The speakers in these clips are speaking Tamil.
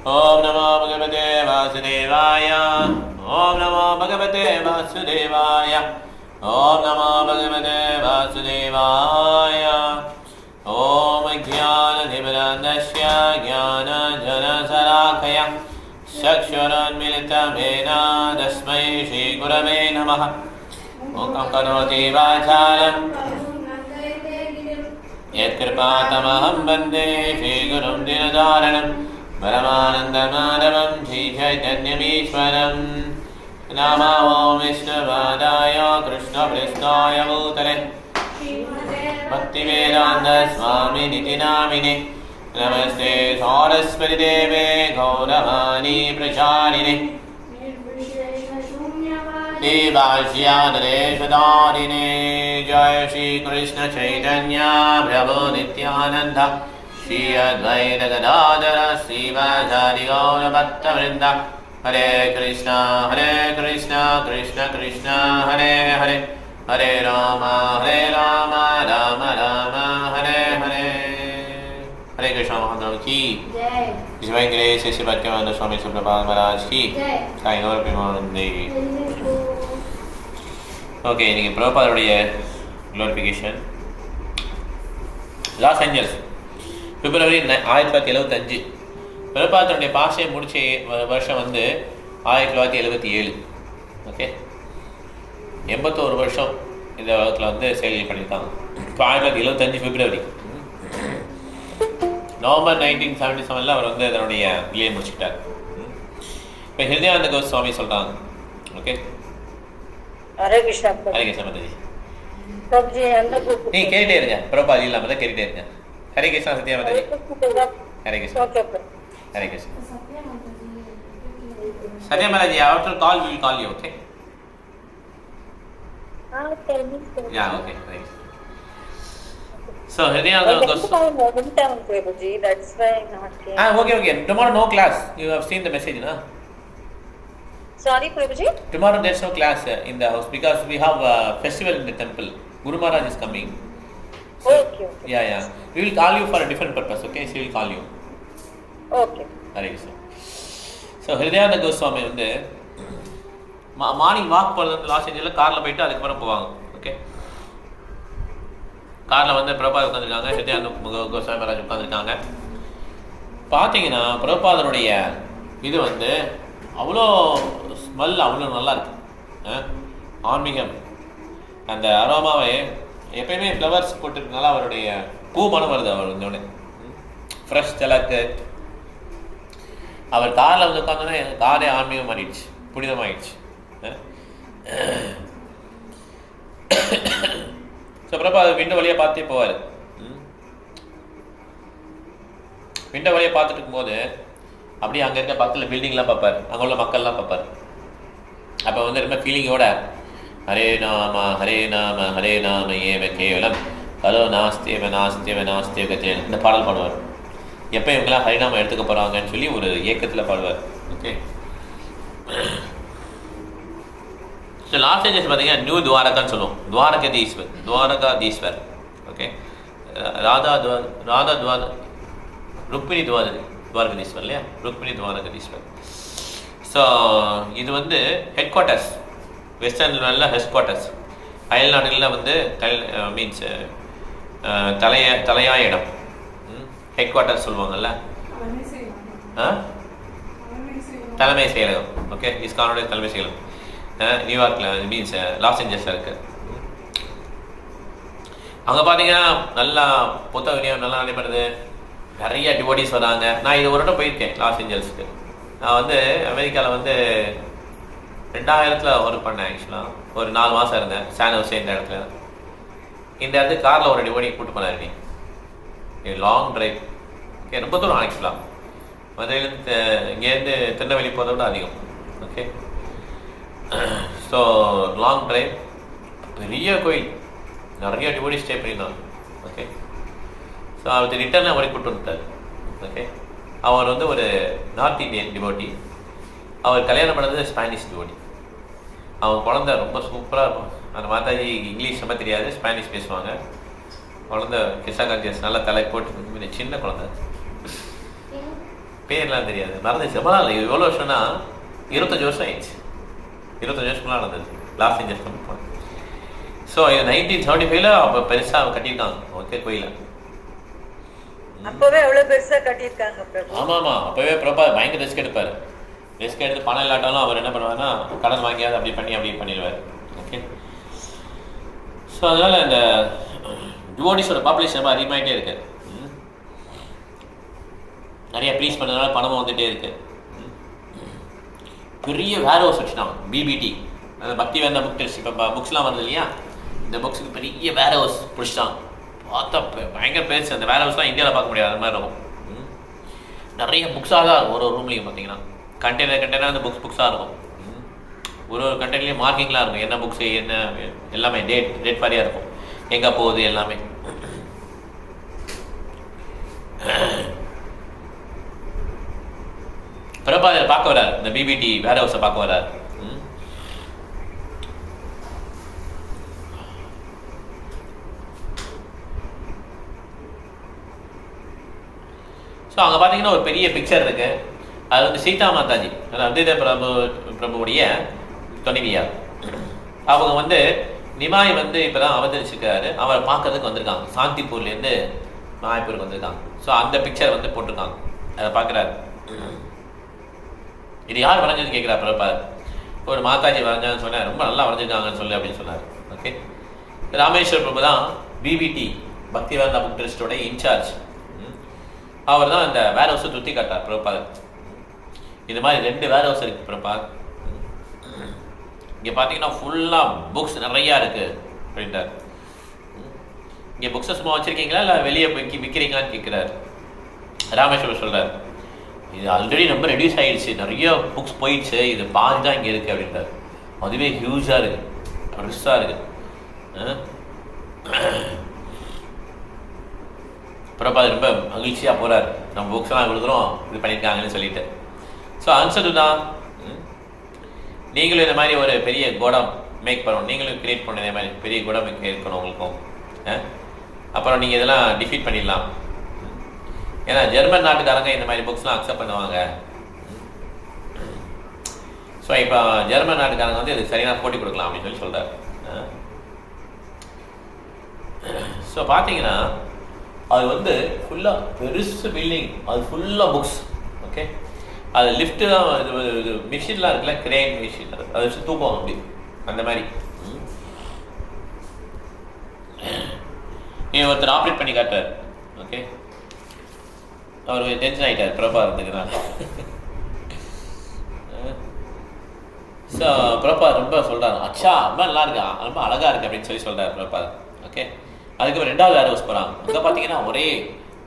Om Namo Bhagavate Vasudevaya. Om Namo Bhagavate Vasudevaya. Om Namo Bhagavate Vasudevaya. Om Jnana Dhimirandasya Jnana Jana Sarakaya Sakshuranmilitam Ena Tasmai Shri Gurave Namaha. Mukam Karoti Vacharam Yat Kripatamaham Bande Shri Gurum Dinadaranam Paramanandamadavam Shri Chaitanyamishwaram. Nama Om Vishnavadaya Krishna Pristaya Bhutale Bhaktivedanta Swami Niti Namine Namaste Saraswati Deve Gauravani Pracharine Devasyadareshadharine. Jai Shri Krishna Chaitanya Prabhu Nityananda Shri Advaita Gadadhara Srivasadi Gaura Bhatta Vrinda. Hare Krishna Krishna Krishna Hare Hare Hare Rama Rama Rama Hare Hare. Hare Krishna Mahaprabhu ki Jai. His Divine Grace Sri Bhaktivedanta Swami Prabhupada Maharaj ki Jai. Sai Gaur Premanande. Okay, இன்னைக்கு பிரபுபாதருடைய glorification. லாஸ் ஏஞ்சல்ஸ் பிப்ரவரி 1975. பிரபுபாதருடைய பாஷையை முடிச்ச வருஷம் வந்து 1977. ஓகே, 81 வருஷம் இந்த உலகத்தில் வந்து செயல்கள் பண்ணியிருக்காங்க. இப்போ 1975 பிப்ரவரி. நவம்பர் 1977 அவர் வந்து அதனுடைய விலையை முடிச்சுக்கிட்டார். இப்போ ஹிருதயானந்த கோஸ்வாமி சொல்கிறாங்க. ஓகே, ஹரே கிருஷ்ணா. ஹரே கிருஷ்ணா மாதாஜி. நீ கேட்டுட்டே இருங்க, பிரபாதி இல்லாமல் தான் கேட்டுட்டே இருங்க. Hare Krishna Sathya Mataji. Hare Krishna. Hare Krishna. Sathya Mataji, after call we will call you, okay? Yeah, okay. Thanks. So Hridayanda Goswami. That's why not came. Okay. Tomorrow no class. You have seen the message, na? Sorry, Prabhuji. Tomorrow there's no class in the house because we have a festival in the temple. Guru Maharaj is coming. So, okay. Yeah. We will call you for a different purpose, okay? She will call you. Okay. Hare Krishna. So Hridayanda Goswami வந்து மார்னிங் வாக் போகிறது லாஸ் ஏஞ்சலில் காரில் போயிட்டு அதுக்கப்புறம் போவாங்க. ஓகே, காரில் வந்து பிரபாத் உட்காந்துருக்காங்க, ஹிருதயானந்த கோஸ்வாமி மகாராஜ் உட்காந்துருக்காங்க. பார்த்தீங்கன்னா பிரபாதனுடைய இது வந்து அவ்வளோ ஸ்மெல் அவ்வளோ நல்லா இருக்கு. ஆன்மீகம் அந்த அரோமாவை எப்பயுமே ஃப்ளவர்ஸ் போட்டுருக்கனால அவருடைய பூ மனம் வருது. அவர் வந்தோடனே ஃப்ரெஷ் திலக்கு. அவர் காரில் வந்து உட்காந்தோடனே காரே ஆன்மீகம் மாறிடுச்சு, புனிதமாயிடுச்சு. ஸோ பிரபா விண்டோ வழியாக பார்த்தே போவார். விண்டோ வழியாக பார்த்துட்டு இருக்கும்போது அப்படியே அங்கே இருக்க பக்கத்தில் பில்டிங்லாம் பார்ப்பார், அங்கே உள்ள மக்கள்லாம் பார்ப்பார். அப்போ வந்து ரொம்ப ஃபீலிங்கோட ஹரே நாம ஹரே நாம ஏவ கேவலம் ஹலோ நாஸ்தேவ கத்தே இந்த பாடல் பாடுவார். எப்போ இவங்கெல்லாம் ஹரிநாமம் எடுத்துக்க போகிறாங்கன்னு சொல்லி ஒரு ஏக்கத்தில் பாடுவார். ஓகே, ஸோ லாஸ் ஏஞ்சல்ஸ் பார்த்தீங்கன்னா நியூ துவாரகான்னு சொல்லுவோம். துவாரகாதீஸ்வர். ஓகே, ராதா ருக்மிணி துவாரகாதீஸ்வர் இல்லையா, ருக்மிணி துவாரகாதீஸ்வர். ஸோ இது வந்து ஹெட் குவார்ட்டர்ஸ், வெஸ்டர்னில் ஹெட் குவார்ட்டர்ஸ். அயல்நாடுகளில் வந்து மீன்ஸ் தலையாய இடம், ஹெட் குவார்ட்டர்ஸ் சொல்லுவாங்கல்ல, தலைமை செயலகம். ஓகே, இஸ்கானுடைய தலைமை செயலகம் நியூயார்க்கில் மீன்ஸ் லாஸ் ஏஞ்சல்ஸில் இருக்குது. அங்கே பார்த்தீங்கன்னா நல்லா புத்தக விநியோகம் நல்லா நடைபெறுது, நிறைய டிவோட்டிஸ் வராங்க. நான் இது ஒரு இடம் போயிருக்கேன் லாஸ் ஏஞ்சல்ஸுக்கு. நான் வந்து அமெரிக்காவில் வந்து 2000 ஒர்க் பண்ணேன். ஆக்சுவலாக ஒரு 4 மாதம் இருந்தேன் சான் ஹோசே இந்த இடத்துல. இந்த இடத்துக்கு காரில் ஒரு டிவோட்டி கூப்பிட்டு போனார். நீ லாங் ட்ரைவ். ஓகே, ரொம்ப தூரம் ஆக்சுவலாக மதுரையிலேருந்து இங்கேருந்து திருநெல்வேலி போகிறத விட அதிகம். ஓகே, ஸோ லாங் ட்ரைவ், பெரிய கோயில், நிறைய டிவோட்டி ஸ்டே பண்ணியிருந்தாங்க. ஓகே, ஸோ அவர் ரிட்டர்ன் அவரை கூப்பிட்டு வந்துட்டார். ஓகே, அவர் வந்து ஒரு நார்த் இந்தியன் டிவோட்டி. அவர் கல்யாணம் பண்ணது ஸ்பானிஷ் டிவோட்டி. அவன் குழந்தை ரொம்ப சூப்பராக இருக்கும். அந்த மாதாஜி இங்கிலீஷ் ரொம்ப தெரியாது, ஸ்பானிஷ் பேசுவாங்க. குழந்தை கிருஷ்ணகாந்தியஸ் நல்லா தலை போட்டு சின்ன குழந்தை. பேர்லாம் தெரியாது, மறந்துச்சு. ரொம்ப நாள், எவ்வளோ வருஷம்னா 25 வருஷம் ஆயிடுச்சு. 25 வருஷம்லாம் நடந்தது லாஸ் ஏஞ்சல்ஸ் போனேன். ஸோ இது 1975 அப்போ பெருசாக கட்டியிருக்காங்க ஓகே கோயிலை. அப்பவே எவ்வளவு பெருசா கட்டியிருக்காங்க. ஆமாம் ஆமாம், அப்போவே பிரபா பயங்கர ரிஸ்க் எடுப்பார். ரிஸ்க் எடுத்து பணம் இல்லாட்டாலும் அவர் என்ன பண்ணுவார்னா கடன் வாங்கியாவது அப்படி பண்ணிடுவார். ஓகே. ஸோ அதனால் இந்த டிவோடிஸோட பாப்புலேஷன் ரொம்ப அதிகமாகிட்டே இருக்கு. நிறைய ப்ளீஸ் பண்ணதுனால பணமும் வந்துகிட்டே இருக்கு. பெரிய வேர் ஹவுஸ் வச்சுட்டாங்க, பிபிடி, அந்த பக்தி வேந்த புக் டெஸ்ட். இப்போ புக்ஸ்லாம் வருது இல்லையா, இந்த புக்ஸுக்கு பெரிய வேர் ஹவுஸ் பிடிச்சிட்டாங்க. பார்த்தா பயங்கர பேச்சு. அந்த வேர் ஹவுஸ்லாம் இந்தியாவில் பார்க்க முடியாது, அது மாதிரி இருக்கும். நிறைய புக்ஸாக தான் இருக்கும். ஒரு ரூம்லேயும் பார்த்தீங்கன்னா கண்டெய்னர் அந்த புக்ஸாக இருக்கும். ஒரு கண்டெய்னர்லேயும் மார்க்கிங்லாம் இருக்கும், என்ன புக்ஸு என்ன எல்லாமே டேட் மாதிரியாக இருக்கும், எங்கே போகுது எல்லாமே. பிரபா இதை பார்க்க வராரு, இந்த பிபிடி வேர் ஹவுஸை பார்க்க வராரு. ஸோ அங்கே பார்த்தீங்கன்னா ஒரு பெரிய பிக்சர் இருக்கு. அது வந்து சீதா மாதாஜி, அத்வைத பிரபுவுடைய துணைவியார். அவங்க வந்து நிமாய் வந்து இப்போதான் அவதரிச்சிருக்காரு, அவரை பார்க்கறதுக்கு வந்திருக்காங்க. சாந்திப்பூர்லேருந்து மாயப்பூருக்கு வந்திருக்காங்க. ஸோ அந்த பிக்சர் வந்து போட்டிருக்காங்க, அதை பார்க்குறாரு. இது யார் வரைஞ்சது கேட்குறா பிரபா. ஒரு மாதாஜி வரைஞ்சான்னு சொன்னார், ரொம்ப நல்லா வரைஞ்சிருக்காங்கன்னு சொல்லு அப்படின்னு சொன்னார். ஓகே. ராமேஸ்வர் பிரபு தான் பிபிடி பக்தி வேந்தா புக் ட்ரஸ்டோட இன்சார்ஜ். அவர் தான் இந்த வேர் ஹவுஸை சுற்றி காட்டார் பிரபாத். இது மாதிரி 2 வேர் ஹவுஸ் இருக்கு பிரபாத். இங்கே பார்த்தீங்கன்னா ஃபுல்லாக புக்ஸ் நிறையா இருக்கு அப்படின்ட்டார். இங்கே புக்ஸை சும்மா வச்சிருக்கீங்களா இல்லை வெளியே விற்கிறீங்களான்னு கேட்குறாரு. ராமேஸ்வரர் சொல்கிறார், இது ஆல்ரெடி ரொம்ப ரெடியூஸ் ஆகிடுச்சு, நிறைய புக்ஸ் போயிடுச்சு, இது பாதி தான் இங்கே இருக்குது அப்படின்றார். அதுவே ஹியூஜாக இருக்குது, பெருசாக இருக்குது. பிரபாத் ரொம்ப மகிழ்ச்சியாக போகிறார், நம்ம புக்ஸ்லாம் கொடுக்குறோம் இது பண்ணியிருக்காங்கன்னு சொல்லிட்டு. ஸோ ஆன்சர் தான், நீங்களும் இந்த மாதிரி ஒரு பெரிய கோடம் மேக் பண்ணணும், நீங்களும் கிரியேட் பண்ண இதே மாதிரி பெரிய கோடம் இருக்கணும் உங்களுக்கும். அப்புறம் நீங்கள் இதெல்லாம் டிஃபீட் பண்ணிடலாம். ஏன்னா ஜெர்மன் நாட்டுக்காரங்க இந்த மாதிரி புக்ஸ்லாம் அக்செப்ட் பண்ணுவாங்க. ஸோ இப்போ ஜெர்மன் நாட்டுக்காரங்க வந்து இதுக்கு சரியான போட்டி கொடுக்கலாம் அப்படின்னு சொல்லி சொல்கிறார். ஸோ பார்த்தீங்கன்னா அது வந்து ஃபுல்லாக பெருசு பில்டிங், அது ஃபுல்லாக புக்ஸ். ஓகே. அது லிஃப்ட்டு தான், இது மிஷின்லாம் இருக்குல்ல, கிரேன் மிஷின், அதை வச்சு தூக்கம் அப்படி அந்த மாதிரி. ஒருத்தர் ஆப்ரேட் பண்ணி காட்டுறார். ஓகே. அவர் டென்ஷன் ஆகிட்டார் பிரபா இருந்துக்கிறார். ஸோ பிரபா ரொம்ப சொல்கிறார், அச்சா ரொம்ப நல்லா இருக்கா, ரொம்ப அழகாக இருக்கு அப்படின்னு சொல்லி சொல்கிறார் பிரபா. ஓகே. அதுக்கப்புறம் 2வது வேர் ஹவுஸ் போகிறாங்க. அங்கே பார்த்தீங்கன்னா ஒரே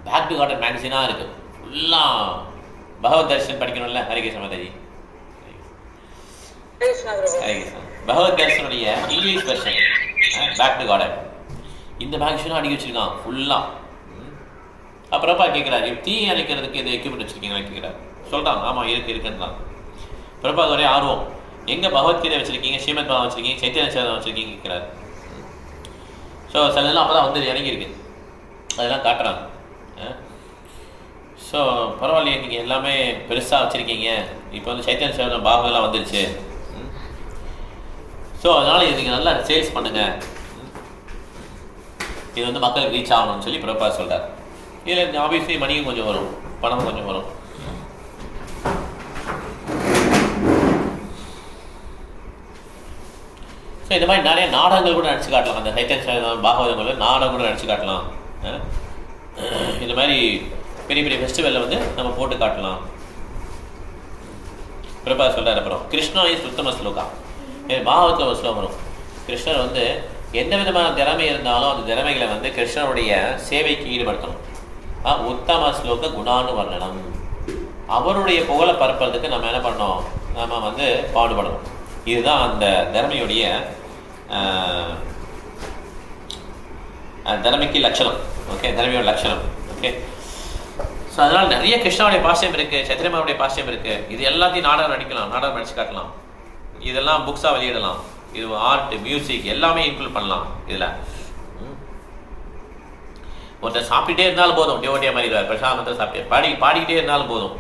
பேக் டு கார்டன் மேகசினாக இருக்குது. ஃபுல்லாக பகவத் தர்ஷன் படிக்கணும்ல. ஹரிகிருஷ்ண மாதாஜி, பகவத் தர்ஷனுடைய English version back to Godhead இந்த மேகசினாக அடிக்க வச்சுருக்கான் ஃபுல்லாக. அப்புறப்பா கேட்குறாரு, தீ அணைக்கிறதுக்கு இது எக்யூப்மெண்ட் வச்சுருக்கீங்களா கேட்குறாரு. சொல்கிறாங்க, ஆமாம் இருக்குன்னு தான். பிரபா ஒரே ஆர்வம், எங்கே பகவத்கீதை வச்சுருக்கீங்க, ஸ்ரீமத் பாகம் வச்சுருக்கீங்க, சைத்தன்ய சேதம் வச்சுருக்கீங்க கேட்குறாரு. ஸோ சிலதெல்லாம் அப்போ தான் வந்து இறங்கியிருக்கு, அதெல்லாம் காட்டுறாங்க. ஸோ பரவாயில்லையே, நீங்கள் எல்லாமே பெருசாக வச்சுருக்கீங்க, இப்போ வந்து சைத்தன்ய சேதம் பாகம்லாம் வந்துருச்சு. ஸோ அதனால் இது நீங்கள் நல்லா சேல்ஸ் பண்ணுங்கள், இது வந்து மக்களுக்கு ரீச் ஆகணும்னு சொல்லி பிரபா சொல்கிறார். இதில் ஆப்வியஸ்லி மணியும் கொஞ்சம் வரும், பணமும் கொஞ்சம் வரும். ஸோ இந்த மாதிரி நிறைய நாடகங்கள் கூட நடிச்சு காட்டலாம். அந்த சைத்தன்ய பாகவதங்கள் நாடகம் கூட நடிச்சு காட்டலாம். இந்த மாதிரி பெரிய பெரிய ஃபெஸ்டிவலில் வந்து நம்ம போட்டு காட்டலாம். பிரபா சொல்கிறார். அப்புறம் கிருஷ்ணா இஸ் உத்தம ஸ்லோகா, பாகவத்தில் ஒரு ஸ்லோகம் வரும். கிருஷ்ணர் வந்து எந்த விதமான திறமை இருந்தாலும் அந்த திறமைகளை வந்து கிருஷ்ணனுடைய சேவைக்கு ஈடுபடுத்தணும். உத்தம ஸ்லோக குணானு வர்ணனம், அவருடைய புகழை பரப்புறதுக்கு நம்ம என்ன பண்ணோம், நம்ம வந்து பாடுபடணும். இதுதான் அந்த திறமையுடைய திறமைக்கு லட்சணம். ஓகே, திறமையோட லட்சணம். ஓகே. ஸோ அதனால் நிறைய கிருஷ்ணாவுடைய பாஷ்யம் இருக்குது, சைத்தன்யமாவுடைய பாஷ்யம் இருக்குது. இது எல்லாத்தையும் நாடகம் நடிக்கலாம், நாடகம் நடிச்சு காட்டலாம். இதெல்லாம் புக்ஸாக வெளியிடலாம். இது ஆர்ட், மியூசிக் எல்லாமே இன்க்ளூட் பண்ணலாம். இதில் ஒருத்தர் சாப்பிட்டுட்டே இருந்தாலும் போதும், டிவோட்டியா மாதிரி பிரசாதத்தில் சாப்பிட்டு பாடிக்கிட்டே இருந்தாலும் போதும்.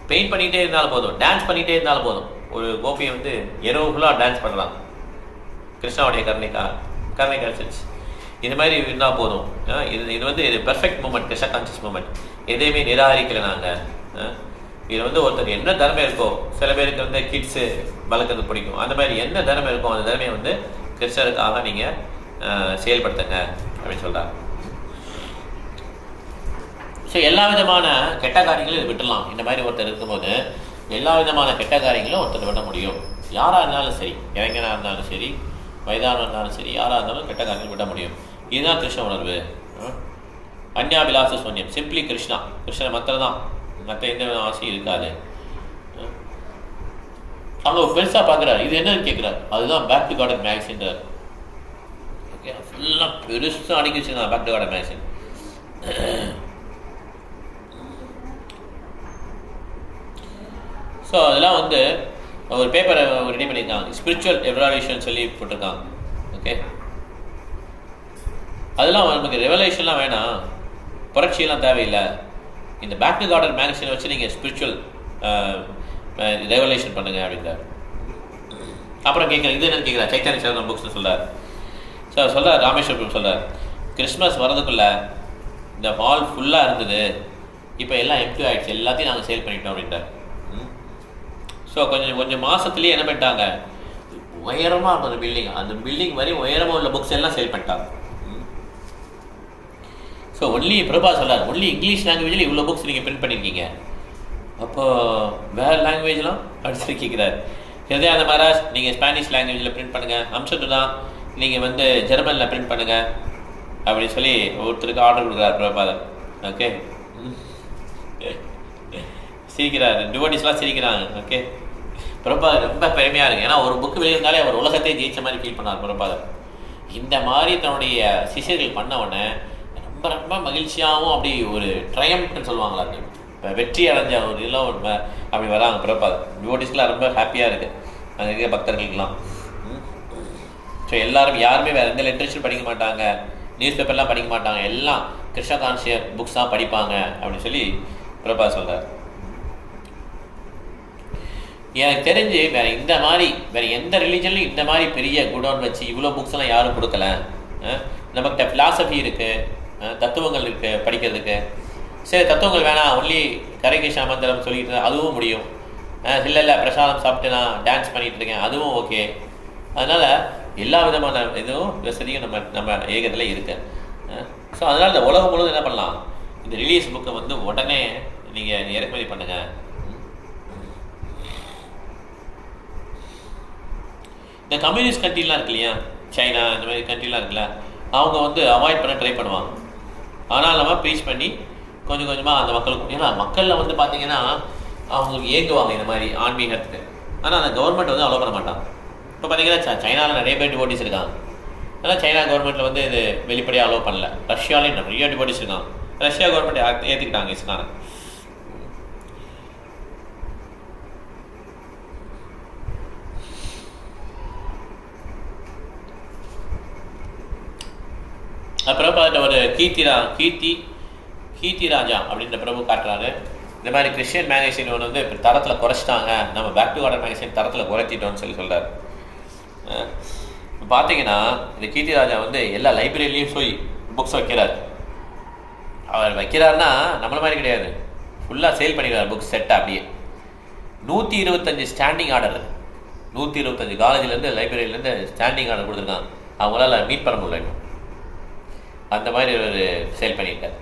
பெயிண்ட் பண்ணிகிட்டே இருந்தாலும் போதும், டான்ஸ் பண்ணிகிட்டே இருந்தாலும் போதும். ஒரு கோபியை வந்து இரவு ஃபுல்லாக டான்ஸ் பண்ணலாம், கிருஷ்ணாவுடைய கருணை கிடைச்சிருச்சு. இது மாதிரி இருந்தால் போதும். இது வந்து இது perfect moment, Krishna conscious moment. எதையுமே நிராகரிக்கலை நாங்கள். இது வந்து ஒருத்தருக்கு என்ன திறமை இருக்கோ, சில பேருக்கு வந்து கிட்ஸு வளர்க்கறது பிடிக்கும், அந்த மாதிரி என்ன திறமை இருக்கோ அந்த திறமையை வந்து கிருஷ்ணருக்காக நீங்கள் செயல்படுத்துங்க அப்படின்னு சொல்கிறாங்க. ஸோ எல்லா விதமான கெட்ட காரியங்களும் இது விட்டுடலாம். இந்த மாதிரி ஒருத்தர் இருக்கும்போது எல்லா விதமான கெட்ட காரியங்களும் ஒருத்தர் விட முடியும். யாராக இருந்தாலும் சரி, இளைஞனாக இருந்தாலும் சரி, வயதானவராக இருந்தாலும் சரி, யாராக இருந்தாலும் கெட்ட காரியங்கள் விட முடியும். இதுதான் கிருஷ்ண உணர்வு. அந்யாபிலாச சூன்யம், சிம்பிளி கிருஷ்ணா, கிருஷ்ணன் மாத்திரம் தான், மற்ற எந்த வித ஆசையும் இருக்காது. அவங்க பெருசாக பார்க்குறாரு, இது என்னன்னு கேட்குறாரு. அதுதான் பேக் டு கார்டன் மேக்ஸின்றார். ஓகே, ஃபுல்லாக பெருசாக அடிக்க வச்சுருக்காங்க பேக் டு கார்டன் மேக்ஸின். ஸோ அதெல்லாம் வந்து ஒரு பேப்பரை ரெடி பண்ணியிருக்காங்க, ஸ்பிரிச்சுவல் எவல்யூஷன் சொல்லி போட்டிருக்காங்க. ஓகே, அதெல்லாம் நமக்கு ரெவல்யூஷன்லாம் வேணாம், புரட்சியெல்லாம் தேவையில்லை. இந்த பேக் டு கார்டன் மேக்ஸினை வச்சு நீங்கள் ஸ்பிரிச்சுவல் ரெவல்யூஷன் பண்ணுங்க அப்படின்றார். அப்புறம் கேட்குறேன், இது என்னன்னு கேட்குறேன். சைத்தன்ய சரிதம் புக்ஸ்னு சொல்கிறார். ஸோ சொல்கிறார், ராமேஸ்வரம் சொல்கிறார், கிறிஸ்மஸ் வரதுக்குள்ளே இந்த ஹால் ஃபுல்லாக இருந்தது, இப்போ எல்லாம் எம்டி ஆகிடுச்சு, எல்லாத்தையும் நாங்கள் சேல் பண்ணிட்டோம் அப்படின்றார். ஸோ கொஞ்சம் மாதத்துலேயே என்ன பண்ணிட்டாங்க, உயரமாக இருக்கும் அந்த பில்டிங், அந்த பில்டிங் வரை உயரமாக உள்ள புக்ஸ் எல்லாம் சேல் பண்ணிட்டாங்க. ஸோ ஒன்லி பிரபா சொல்லார், ஒன்லி இங்கிலீஷ் லாங்குவேஜில் இவ்வளோ புக்ஸ் நீங்கள் பிரிண்ட் பண்ணியிருக்கீங்க, அப்போது வேறு லாங்குவேஜ்லாம் அப்படின்னு சொல்லி கேட்குறாரு. ஹிருதயானந்த மகாராஜ், நீங்கள் ஸ்பானிஷ் லாங்குவேஜில் பிரிண்ட் பண்ணுங்கள், அம்சத்துதா நீங்கள் வந்து ஜெர்மனில் பிரிண்ட் பண்ணுங்கள் அப்படின்னு சொல்லி ஒருத்தருக்கு ஆர்டர் கொடுக்குறாரு பிரபாதர். ஓகே, சிரிக்கிறாரு, டிவோட்டிஸ்லாம் சிரிக்கிறாங்க. ஓகே, பிரபாதர் ரொம்ப பெருமையாக இருக்குது. ஏன்னா ஒரு புக்கு வெளியிருந்தாலே அவர் உலகத்தையே ஜெயிச்ச மாதிரி ஃபீல் பண்ணார் பிரபாதர். இந்த மாதிரி தன்னுடைய சிஷியர்கள் பண்ண உடனே ரொம்ப ரொம்ப மகிழ்ச்சியாகவும் அப்படி ஒரு ட்ரையம்ப்னு சொல்லுவாங்களா, இப்போ வெற்றி அடைஞ்ச ஒரு இல்லை அப்படி வராங்க பிரபாதர். டிவோட்டிஸ்லாம் ரொம்ப ஹாப்பியாக இருக்குது அங்கே இருக்க பக்தர்களுக்கெல்லாம். ஸோ எல்லாரும் யாருமே வேறு எந்த லிட்ரேச்சர் படிக்க மாட்டாங்க, நியூஸ் பேப்பர்லாம் படிக்க மாட்டாங்க, எல்லாம் கிருஷ்ண கான்சியஸ் புக்ஸ் தான் படிப்பாங்க அப்படின்னு சொல்லி பிரபாத் சொல்கிறார். எனக்கு தெரிஞ்சு வேறு எந்த ரிலீஜன்லையும் இந்த மாதிரி பெரிய குடோன் வச்சு இவ்வளோ புக்ஸ் எல்லாம் யாரும் கொடுக்கல. நம்மகிட்ட ஃபிலாசபி இருக்குது, தத்துவங்கள் இருக்குது படிக்கிறதுக்கு. சரி, தத்துவங்கள் வேணாம், ஒன்லி ஹரே கிருஷ்ணா மந்திரம் சொல்லிட்டு அதுவும் முடியும். இல்லை பிரசாதம் சாப்பிட்டு நான் டான்ஸ் பண்ணிகிட்டு இருக்கேன், அதுவும் ஓகே. அதனால் எல்லா விதமான இதுவும் வசதியும் நம்ம ஏகத்தில் இருக்கு. ஸோ அதனால் இந்த உலகம் முழுவதும் என்ன பண்ணலாம், இந்த ரிலீஸ் புக்கை வந்து உடனே நீங்கள் இறக்குமதி பண்ணுங்கள். இந்த கம்யூனிஸ்ட் கண்ட்ரிலாம் இருக்கு இல்லையா, சைனா இந்த மாதிரி கண்ட்ரிலாம் இருக்குல்ல, அவங்க வந்து அவாய்ட் பண்ண ட்ரை பண்ணுவாங்க. ஆனால் நம்ம ப்ரீச் பண்ணி கொஞ்சம் கொஞ்சமாக அந்த மக்களுக்கு, ஏன்னா மக்களில் வந்து பார்த்தீங்கன்னா அவங்களுக்கு ஏங்குவாங்க இந்த மாதிரி ஆன்மீகத்துக்கு. ஆனால் அந்த கவர்மெண்ட் வந்து அலோவ் பண்ண மாட்டாங்க. இப்போ பார்த்தீங்கன்னா சைனாவில் நிறைய பேர் டிவோட்டிஸ் இருக்காங்க, ஆனால் சைனா கவர்மெண்ட்டில் வந்து இது வெளிப்படையாக அலோவ் பண்ணல. ரஷ்யாலையும் நிறைய டிவோட்டிஸ் இருக்காங்க, ரஷ்யா கவர்மெண்ட் ஏற்றுக்கிட்டாங்க இஸ்லானை. அப்புறம் பார்த்துட்டு ஒரு கீர்த்தி ராஜா அப்படின்ற பிரபு காட்டுறாரு. இந்த மாதிரி கிறிஸ்டியன் மேகசின் ஒன்று வந்து இப்போ தரத்தில் குறைச்சிட்டாங்க, நம்ம பேக் டு கார்டன் மேகசின் தரத்தில் குறைச்சிட்டோம்னு சொல்கிறார். இப்போ பார்த்தீங்கன்னா இந்த கீர்த்தி ராஜா வந்து எல்லா லைப்ரரியிலையும் போய் புக்ஸ் வைக்கிறார். அவர் வைக்கிறாருன்னா நம்மள மாதிரி கிடையாது, ஃபுல்லாக சேல் பண்ணிக்கிறார் புக்ஸ் செட்டாக. அப்படியே 125 ஸ்டாண்டிங் ஆர்டர், 125 காலேஜ்லேருந்து லைப்ரரியிலேருந்து ஸ்டாண்டிங் ஆர்டர் கொடுத்துருக்காங்க. அவங்களால மீட் பண்ண முடியல இன்னும். அந்த மாதிரி ஒரு சேல் பண்ணிட்டார்.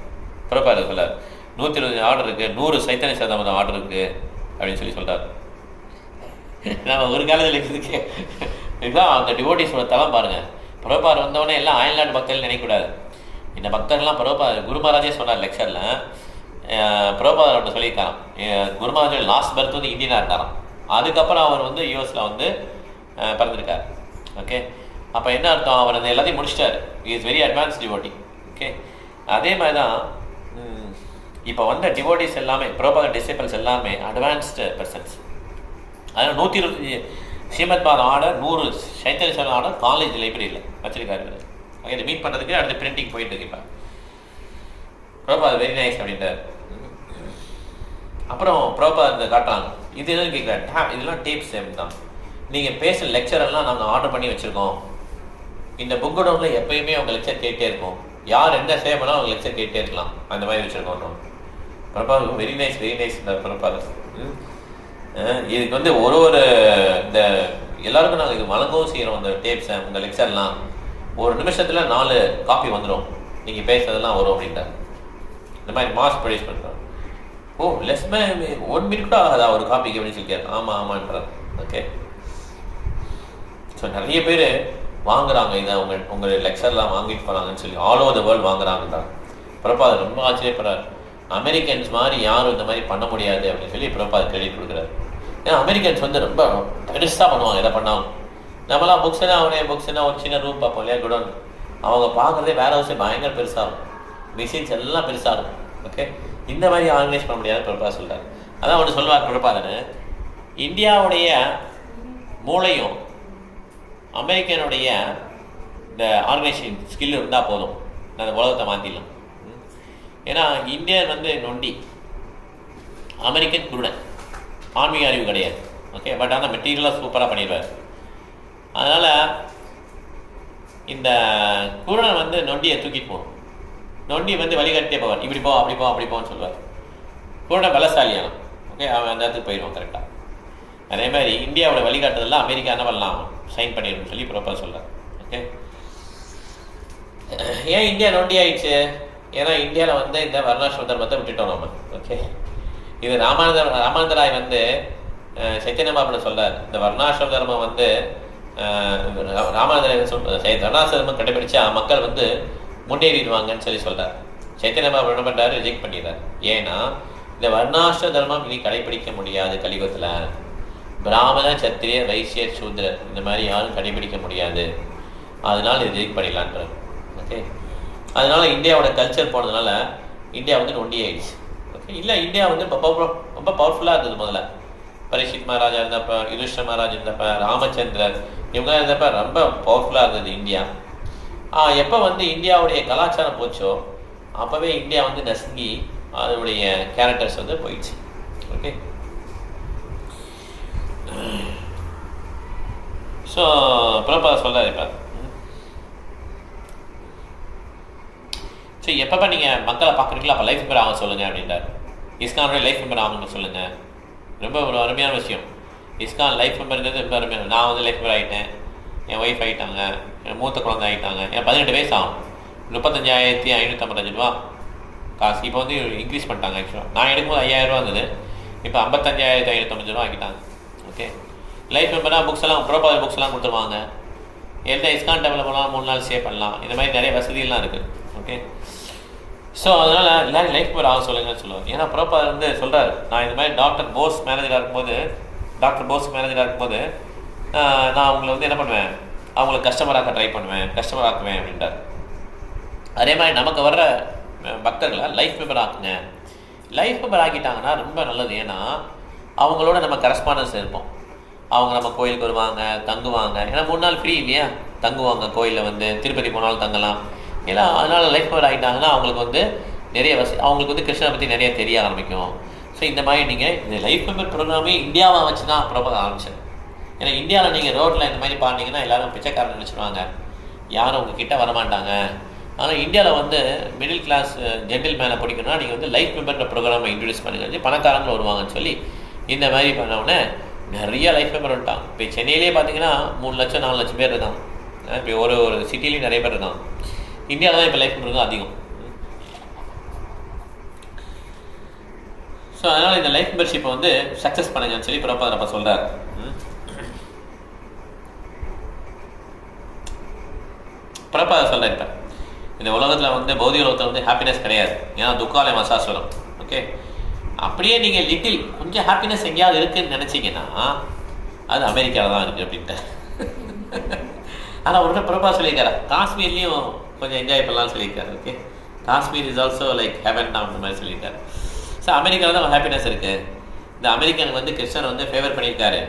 பிரபாத சொல்லார் 120 ஆர்டர் இருக்குது, 100 சைத்தன்ய சதவீதம் ஆர்டர் இருக்குது அப்படின்னு சொல்லி சொல்கிறார். நம்ம ஒரு காலத்தில் இருக்கிறதுக்கு இதுதான் அந்த டிவோட்டிஸோட தளம் பாருங்கள். பிரபார் வந்தவொடனே எல்லாம் அயல்நாட்டு பக்தர்கள் நினைக்கக்கூடாது. இந்த பக்தர்கள்லாம் குரு மகாராஜே சொன்னார் லெக்சரில். பிரபாதர் சொல்லியிருக்காராம், குரு மகாராஜ் லாஸ்ட் பர்த் வந்து இந்தியனாக இருந்தாராம். அதுக்கப்புறம் அவர் வந்து யூஎஸில் வந்து பிறந்திருக்கார். ஓகே, அப்போ என்ன அர்த்தம், அவர் அந்த எல்லாத்தையும் முடிச்சிட்டார். Is very advance devotee. Okay, அதே மாதிரி தான் இப்போ வந்த டிவோட்டிஸ் எல்லாமே, பிரபாத டிசைபிள்ஸ் எல்லாமே அட்வான்ஸ்டு பர்சன்ஸ். அதனால் 125 ஸ்ரீமத் பாரத் ஆர்டர், 100 சைத்தன்ய சதவீதம் ஆர்டர் காலேஜ் லைப்ரரியில் வச்சிருக்காரு. ஓகே, இதை மீட் பண்ணுறதுக்கு அடுத்து பிரிண்டிங் போயிட்டு இருக்கு. இப்போ பிரபாத் வெரி நைஸ் அப்படின்ட்டார். அப்புறம் ப்ராப்பராக இந்த காட்டுறாங்க. இது என்னன்னு கேட்குறேன், இதெல்லாம் டேப் சேம் தான். நீங்கள் பேசுகிற லெக்சரெல்லாம் நாங்கள் ஆர்டர் பண்ணி வச்சுருக்கோம். இந்த புக் டவுனில் எப்பயுமே அவங்க லெக்சர் கேட்டே இருக்கும். யார் எந்த சேவ் பண்ணால் அவங்க லெக்சர் கேட்டே இருக்கலாம். அந்த மாதிரி வச்சுருக்கோம். ப்ராப்பராக வெரி நைஸ் இந்த ப்ராப்பராக. இதுக்கு வந்து ஒரு இந்த எல்லாருக்கும் நாங்கள் இது வழங்கவும் செய்கிறோம். இந்த டேப்ஸ் இந்த லெக்சர்லாம் ஒரு நிமிஷத்தில் 4 காப்பி வந்துடும். நீங்கள் பேசுறதெல்லாம் வரும் அப்படின்றார். இந்த மாதிரி மாஸ் ப்ரொடியூஸ் பண்ணுறாங்க. ஓ லெஸ் 1 மினிட் கூட ஆகாதா ஒரு காப்பிக்கு அப்படின்னு சொல்லிக்காரு. ஆமான்றார். ஓகே. ஸோ நிறைய பேர் வாங்குறாங்க இதை, உங்கள் லெக்சர்லாம் வாங்கிட்டு போகிறாங்கன்னு சொல்லி ஆல் ஓவர் த வேர்ல்டு வாங்குறாங்கன்றாங்க. பிரபாத் ரொம்ப ஆச்சரியப்படுறாரு. அமெரிக்கன்ஸ் மாதிரி யாரும் இந்த மாதிரி பண்ண முடியாது அப்படின்னு சொல்லி பிரபாத் கிரெடிட் கொடுக்குறாரு. ஏன்னா அமெரிக்கன்ஸ் வந்து ரொம்ப பெருசாக பண்ணுவாங்க எதை பண்ணாலும். நம்மளாம் புக்ஸ்னா ஒரு சின்ன ரூம் பார்ப்போம் இல்லையா, குடோன். அவங்க பார்க்குறதே வேற ஹவுஸே பயங்கர பெருசாக இருக்கும். மிஷின்ஸ் எல்லாம் பெருசாக இருக்கும். ஓகே. இந்த மாதிரி ஆர்கனைஸ் பண்ண முடியாது பிரபாத் சொல்கிறார். அதான் ஒன்று சொல்வார் பிரபாதன், இந்தியாவுடைய மூளையும் அமெரிக்கனுடைய இந்த ஆர்கனைசேஷன் ஸ்கில் இருந்தால் போதும், அந்த உலகத்தை மாற்றிடலாம். ஏன்னா இந்தியன் வந்து நொண்டி, அமெரிக்கன் குருடன், ஆன்மீக அறிவு கிடையாது. ஓகே. பட் ஆனால் மெட்டீரியலாக சூப்பராக பண்ணிடுவார். அதனால் இந்த குருடன் வந்து நொண்டியை தூக்கிட்டு போகணும். நொண்டி வந்து வழிகாட்டியே போவார். இப்படி போ அப்படி போன்னு சொல்லுவார். குருடன் பலசாலியான. ஓகே. அவன் அந்த இடத்துக்கு போயிடுவான் கரெக்டாக. அதே மாதிரி இந்தியாவோட வழிகாட்டுதெல்லாம் அமெரிக்கா என்ன பண்ணலாம், சைன் பண்ணிடணும்னு சொல்லி ப்ராப்பராக சொல்கிறார். ஓகே. ஏன் இந்தியா நொண்டி ஆயிடுச்சு? ஏன்னா இந்தியாவில் வந்து இந்த வர்ணாசிரம தர்மத்தை விட்டுட்டோம் நம்ம. ஓகே. இது ராமானந்தராய் வந்து சைத்தன்ய மகாபிரபு சொல்றார், இந்த வர்ணாசிரம தர்மம் வந்து ராமானந்தராய் வர்ணாசிரம தர்மம் கடைபிடிச்சா மக்கள் வந்து முன்னேறிடுவாங்கன்னு சொல்லி சொல்றார். சைத்தன்ய மகாபிரபு என்ன பண்றாரு, ரிஜெக்ட் பண்ணிடுறார். ஏன்னா இந்த வர்ணாசிரம தர்மம் இனி கடைபிடிக்க முடியாது கலியுகத்தில். பிராமண சத்திரிய வைசியர் சூத்ரர் இந்த மாதிரி யாரும் கடைபிடிக்க முடியாது, அதனால இது ரிஜெக்ட் பண்ணிடலான்றார். ஓகே. அதனால இந்தியாவோட கல்ச்சர் போனதுனால இந்தியா வந்து நொண்டி ஆயிடுச்சு. ஓகே. இல்லை, இந்தியா வந்து ரொம்ப பவர்ஃபுல்லாக இருந்தது. முதல்ல பரீட்சித் மகாராஜா இருந்தப்ப, யுதிஷ்டர மகாராஜா இருந்தப்ப, ராமச்சந்திரர் இவங்களாம் இருந்தப்ப ரொம்ப பவர்ஃபுல்லாக இருந்தது இந்தியா. எப்போ வந்து இந்தியாவுடைய கலாச்சாரம் போச்சோ அப்போவே இந்தியா வந்து நசுங்கி அதனுடைய கேரக்டர்ஸ் வந்து போயிடுச்சு. ஓகே. ஸோ பிரபாத் சொல்கிறார் இப்போ, சரி எப்பப்போ நீங்கள் மக்களை பார்க்குறீங்களோ அப்போ லைஃப் மெம்பர் ஆக சொல்லுங்கள் அப்படின்றார். இஸ்கானுடைய லைஃப் மெம்பர் ஆகணும்னு சொல்லுங்கள். ரொம்ப ஒரு அருமையான விஷயம். இஸ்கான் லைஃப் மெம்பர்ங்கிறது ரொம்ப அருமையான. நான் வந்து லைஃப் மெம்பர் ஆகிட்டேன், என் ஒய்ஃப் ஆகிட்டாங்க, என் மூத்த குழந்தை ஆகிட்டாங்க. என் 18 வயசு ஆகும். 35,555 ரூபா காசு இப்போ வந்து இன்க்ரீஸ் பண்ணிட்டாங்க. ஆக்சுவலாக நான் எடுக்கும்போது 5,000 ரூபா இருந்தது, இப்போ 55,555 ரூபா ஆக்கிட்டாங்க. ஓகே. லைஃப் மெம்பராக புக்ஸ் எல்லாம் ப்ரோபாதர் புக்ஸ் எல்லாம் கொடுத்துருவாங்க. எந்த இஸ்கான் டெவலப் பண்ணலாம், 3 நாள் ஸ்டே பண்ணலாம். இந்த மாதிரி நிறைய வசதியெல்லாம் இருக்குது. ஓகே. ஸோ அதனால் எல்லாரும் லைஃப் மெம்பர் ஆக சொல்லுங்கன்னு சொல்லுவார். ஏன்னா ப்ரோபாதர் வந்து சொல்கிறார், நான் இந்த மாதிரி டாக்டர் போஸ் மேனேஜராக இருக்கும்போது நான் அவங்களை வந்து என்ன பண்ணுவேன், அவங்கள கஸ்டமராக ட்ரை பண்ணுவேன், கஸ்டமர் ஆக்குவேன் அப்படின்றார். அதே மாதிரி நமக்கு வர்ற பக்தர்களை லைஃப் மெம்பர் ஆக்குங்க. லைஃப் மெம்பர் ஆக்கிட்டாங்கன்னா ரொம்ப நல்லது. ஏன்னா அவங்களோட நம்ம கரஸ்பாண்டன்ஸ் இருப்போம். அவங்க நம்ம கோயிலுக்கு வருவாங்க, தங்குவாங்க. ஏன்னா 3 நாள் ஃப்ரீ இல்லையா, தங்குவாங்க கோயிலில். வந்து திருப்பதி போனாலும் தங்கலாம். ஏன்னா அதனால் லைஃப் மெம்பர் ஆகிட்டாங்கன்னா அவங்களுக்கு வந்து நிறைய அவங்களுக்கு வந்து கிருஷ்ணனை பற்றி நிறைய தெரிய ஆரம்பிக்கும். ஸோ இந்த மாதிரி நீங்கள் இந்த லைஃப் மெம்பர் ப்ரோக்ராமே இந்தியாவை வச்சு தான் ப்ரோக்ராம் ஆரம்பிச்சேன். ஏன்னா இந்தியாவில் நீங்கள் ரோட்டில் இந்த மாதிரி பாடினீங்கன்னா எல்லோரும் பிச்சைக்காரன் நினச்சிடுவாங்க, யாரும் உங்ககிட்ட வரமாட்டாங்க. ஆனால் இந்தியாவில் வந்து மிடில் கிளாஸ் ஜென்டில் மேலே பிடிக்கணும்னா நீங்கள் வந்து லைஃப் மெம்பர்ன்ற ப்ரோக்ராமை இன்ட்ரடியூஸ் பண்ணுங்க, பணக்காரங்களும் வருவாங்கன்னு சொல்லி இந்த மாதிரி பண்ணவுடனே நிறைய லைஃப் மெம்பர் வந்துட்டாங்க. இப்போ சென்னையிலே பார்த்தீங்கன்னா 3 லட்சம் 4 லட்சம் பேர் இருக்காங்க. இப்போ ஒரு சிட்டிலையும் நிறைய பேர் இருக்காங்க. இந்தியாவில் தான் இப்போ லைஃப் மெம்பர் தான் அதிகம். ஸோ அதனால் இந்த லைஃப் மெம்பர்ஷிப்பை வந்து சக்ஸஸ் பண்ணுங்கன்னு சொல்லி பிரபாதர் அப்போ சொல்கிறார். பிரபாதர் சொல்கிறார், இப்போ இந்த உலகத்தில் வந்து பௌதிக உலகத்தில் வந்து ஹாப்பினஸ் கிடையாது. ஏன்னா துக்காலயம் அசாஸ்வரம். ஓகே. அப்படியே நீங்கள் லிட்டில் கொஞ்சம் ஹாப்பினஸ் எங்கேயாவது இருக்குதுன்னு நினச்சிங்கன்னா அது அமெரிக்காவில் தான் இருக்குது அப்படின்ட்டு. ஆனால் ஒரு பிரபாதர் சொல்லியிருக்காரு, காஷ்மீர்லேயும் கொஞ்சம் என்ஜாய் பண்ணலாம்னு சொல்லியிருக்காரு. Okay. Kashmir is also like heaven தான் அந்த மாதிரி சொல்லியிருக்காரு. ஸோ அமெரிக்காவில் தான் ஹாப்பினஸ் இருக்குது. இந்த அமெரிக்கனுக்கு வந்து கிறிஸ்டன் வந்து ஃபேவர் பண்ணியிருக்காரு,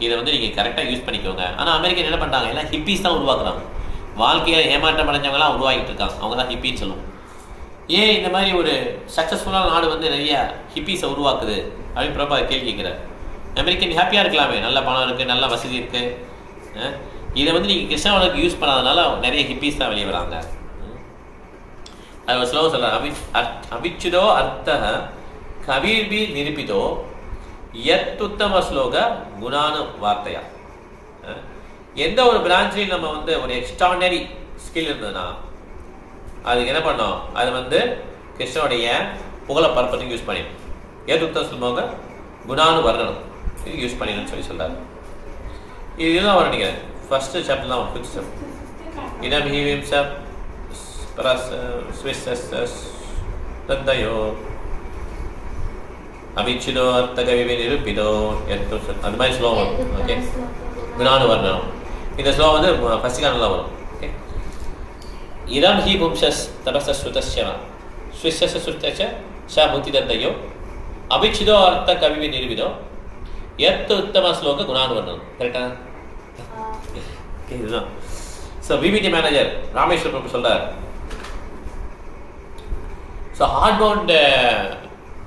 இதை வந்து நீங்கள் கரெக்டாக யூஸ் பண்ணிக்கோங்க. ஆனால் அமெரிக்கன் என்ன பண்ணுறாங்க, எல்லாம் ஹிப்பீஸ் தான் உருவாக்குறாங்க. வாழ்க்கையில் ஏமாற்றம் அடைஞ்சவங்களாம் உருவாகிட்டு இருக்காங்க, அவங்க தான் ஹிப்பின்னு சொல்லுவோம். ஏன் இந்த மாதிரி ஒரு சக்ஸஸ்ஃபுல்லான நாடு வந்து நிறைய ஹிப்பீஸை உருவாக்குது அப்படின்னு பிரபா கேள்வி கேட்குறாரு. அமெரிக்கன் ஹாப்பியாக இருக்கலாமே, நல்ல பணம் இருக்குது, நல்ல வசதி இருக்குது, இதை வந்து நீங்கள் கிருஷ்ணாவுக்கு யூஸ் பண்ணாதனால நிறைய ஹிப்பீஸ் தான் வெளியே வராங்க. அது ஒரு ஸ்லோகம் சொல்கிறார், அபிச்சுதோ அர்த்த கபீர்பி நிரூபிதோ எத்துத்தம ஸ்லோக குணானு வார்த்தையா. எந்த ஒரு பிரான்ச்லையும் நம்ம வந்து ஒரு எக்ஸ்ட்ராடனரி ஸ்கில் இருந்ததுன்னா அதுக்கு என்ன பண்ணோம், அது வந்து கிருஷ்ணனுடைய புகழை பரப்பத்துக்கு யூஸ் பண்ணிடும். ஏத்துத்த ஸ்லோக குணானு வர்ணனம் இது யூஸ் பண்ணிடணும்னு சொல்லி சொல்றாரு. இதுதான் அவர் நினைக்கிறேன் ஃபர்ஸ்ட் சாப்டர் தான் ஃபிஃப்த் சாப்டர். இதம் ஹீவிம் சாப் தந்தயோ அபிச்சிதோ அர்த்தகவி நிரூபிதோ அது மாதிரி ஸ்லோகம். ஓகே, குணானு வர்ணனம் இந்த ஸ்லோகம் வந்து ஃபர்ஸ்ட் கானெலாம் வரும். ஓகே, இதம் ஹி பும்சஸ் தபச ஸ்ருதஸ்ய ஸ்விஸ்ஸ ஸ்ருதச்ச ச முக்தி தந்தயோ அபிச்சிதோ அர்த்த கவி நிரூபிதோ எத் உத்தம ஸ்லோக குணானு வர்ணனம். கரெக்டா? இதுதான். So BBT manager Rameshwar Prabhu சொல்றார், so hard bound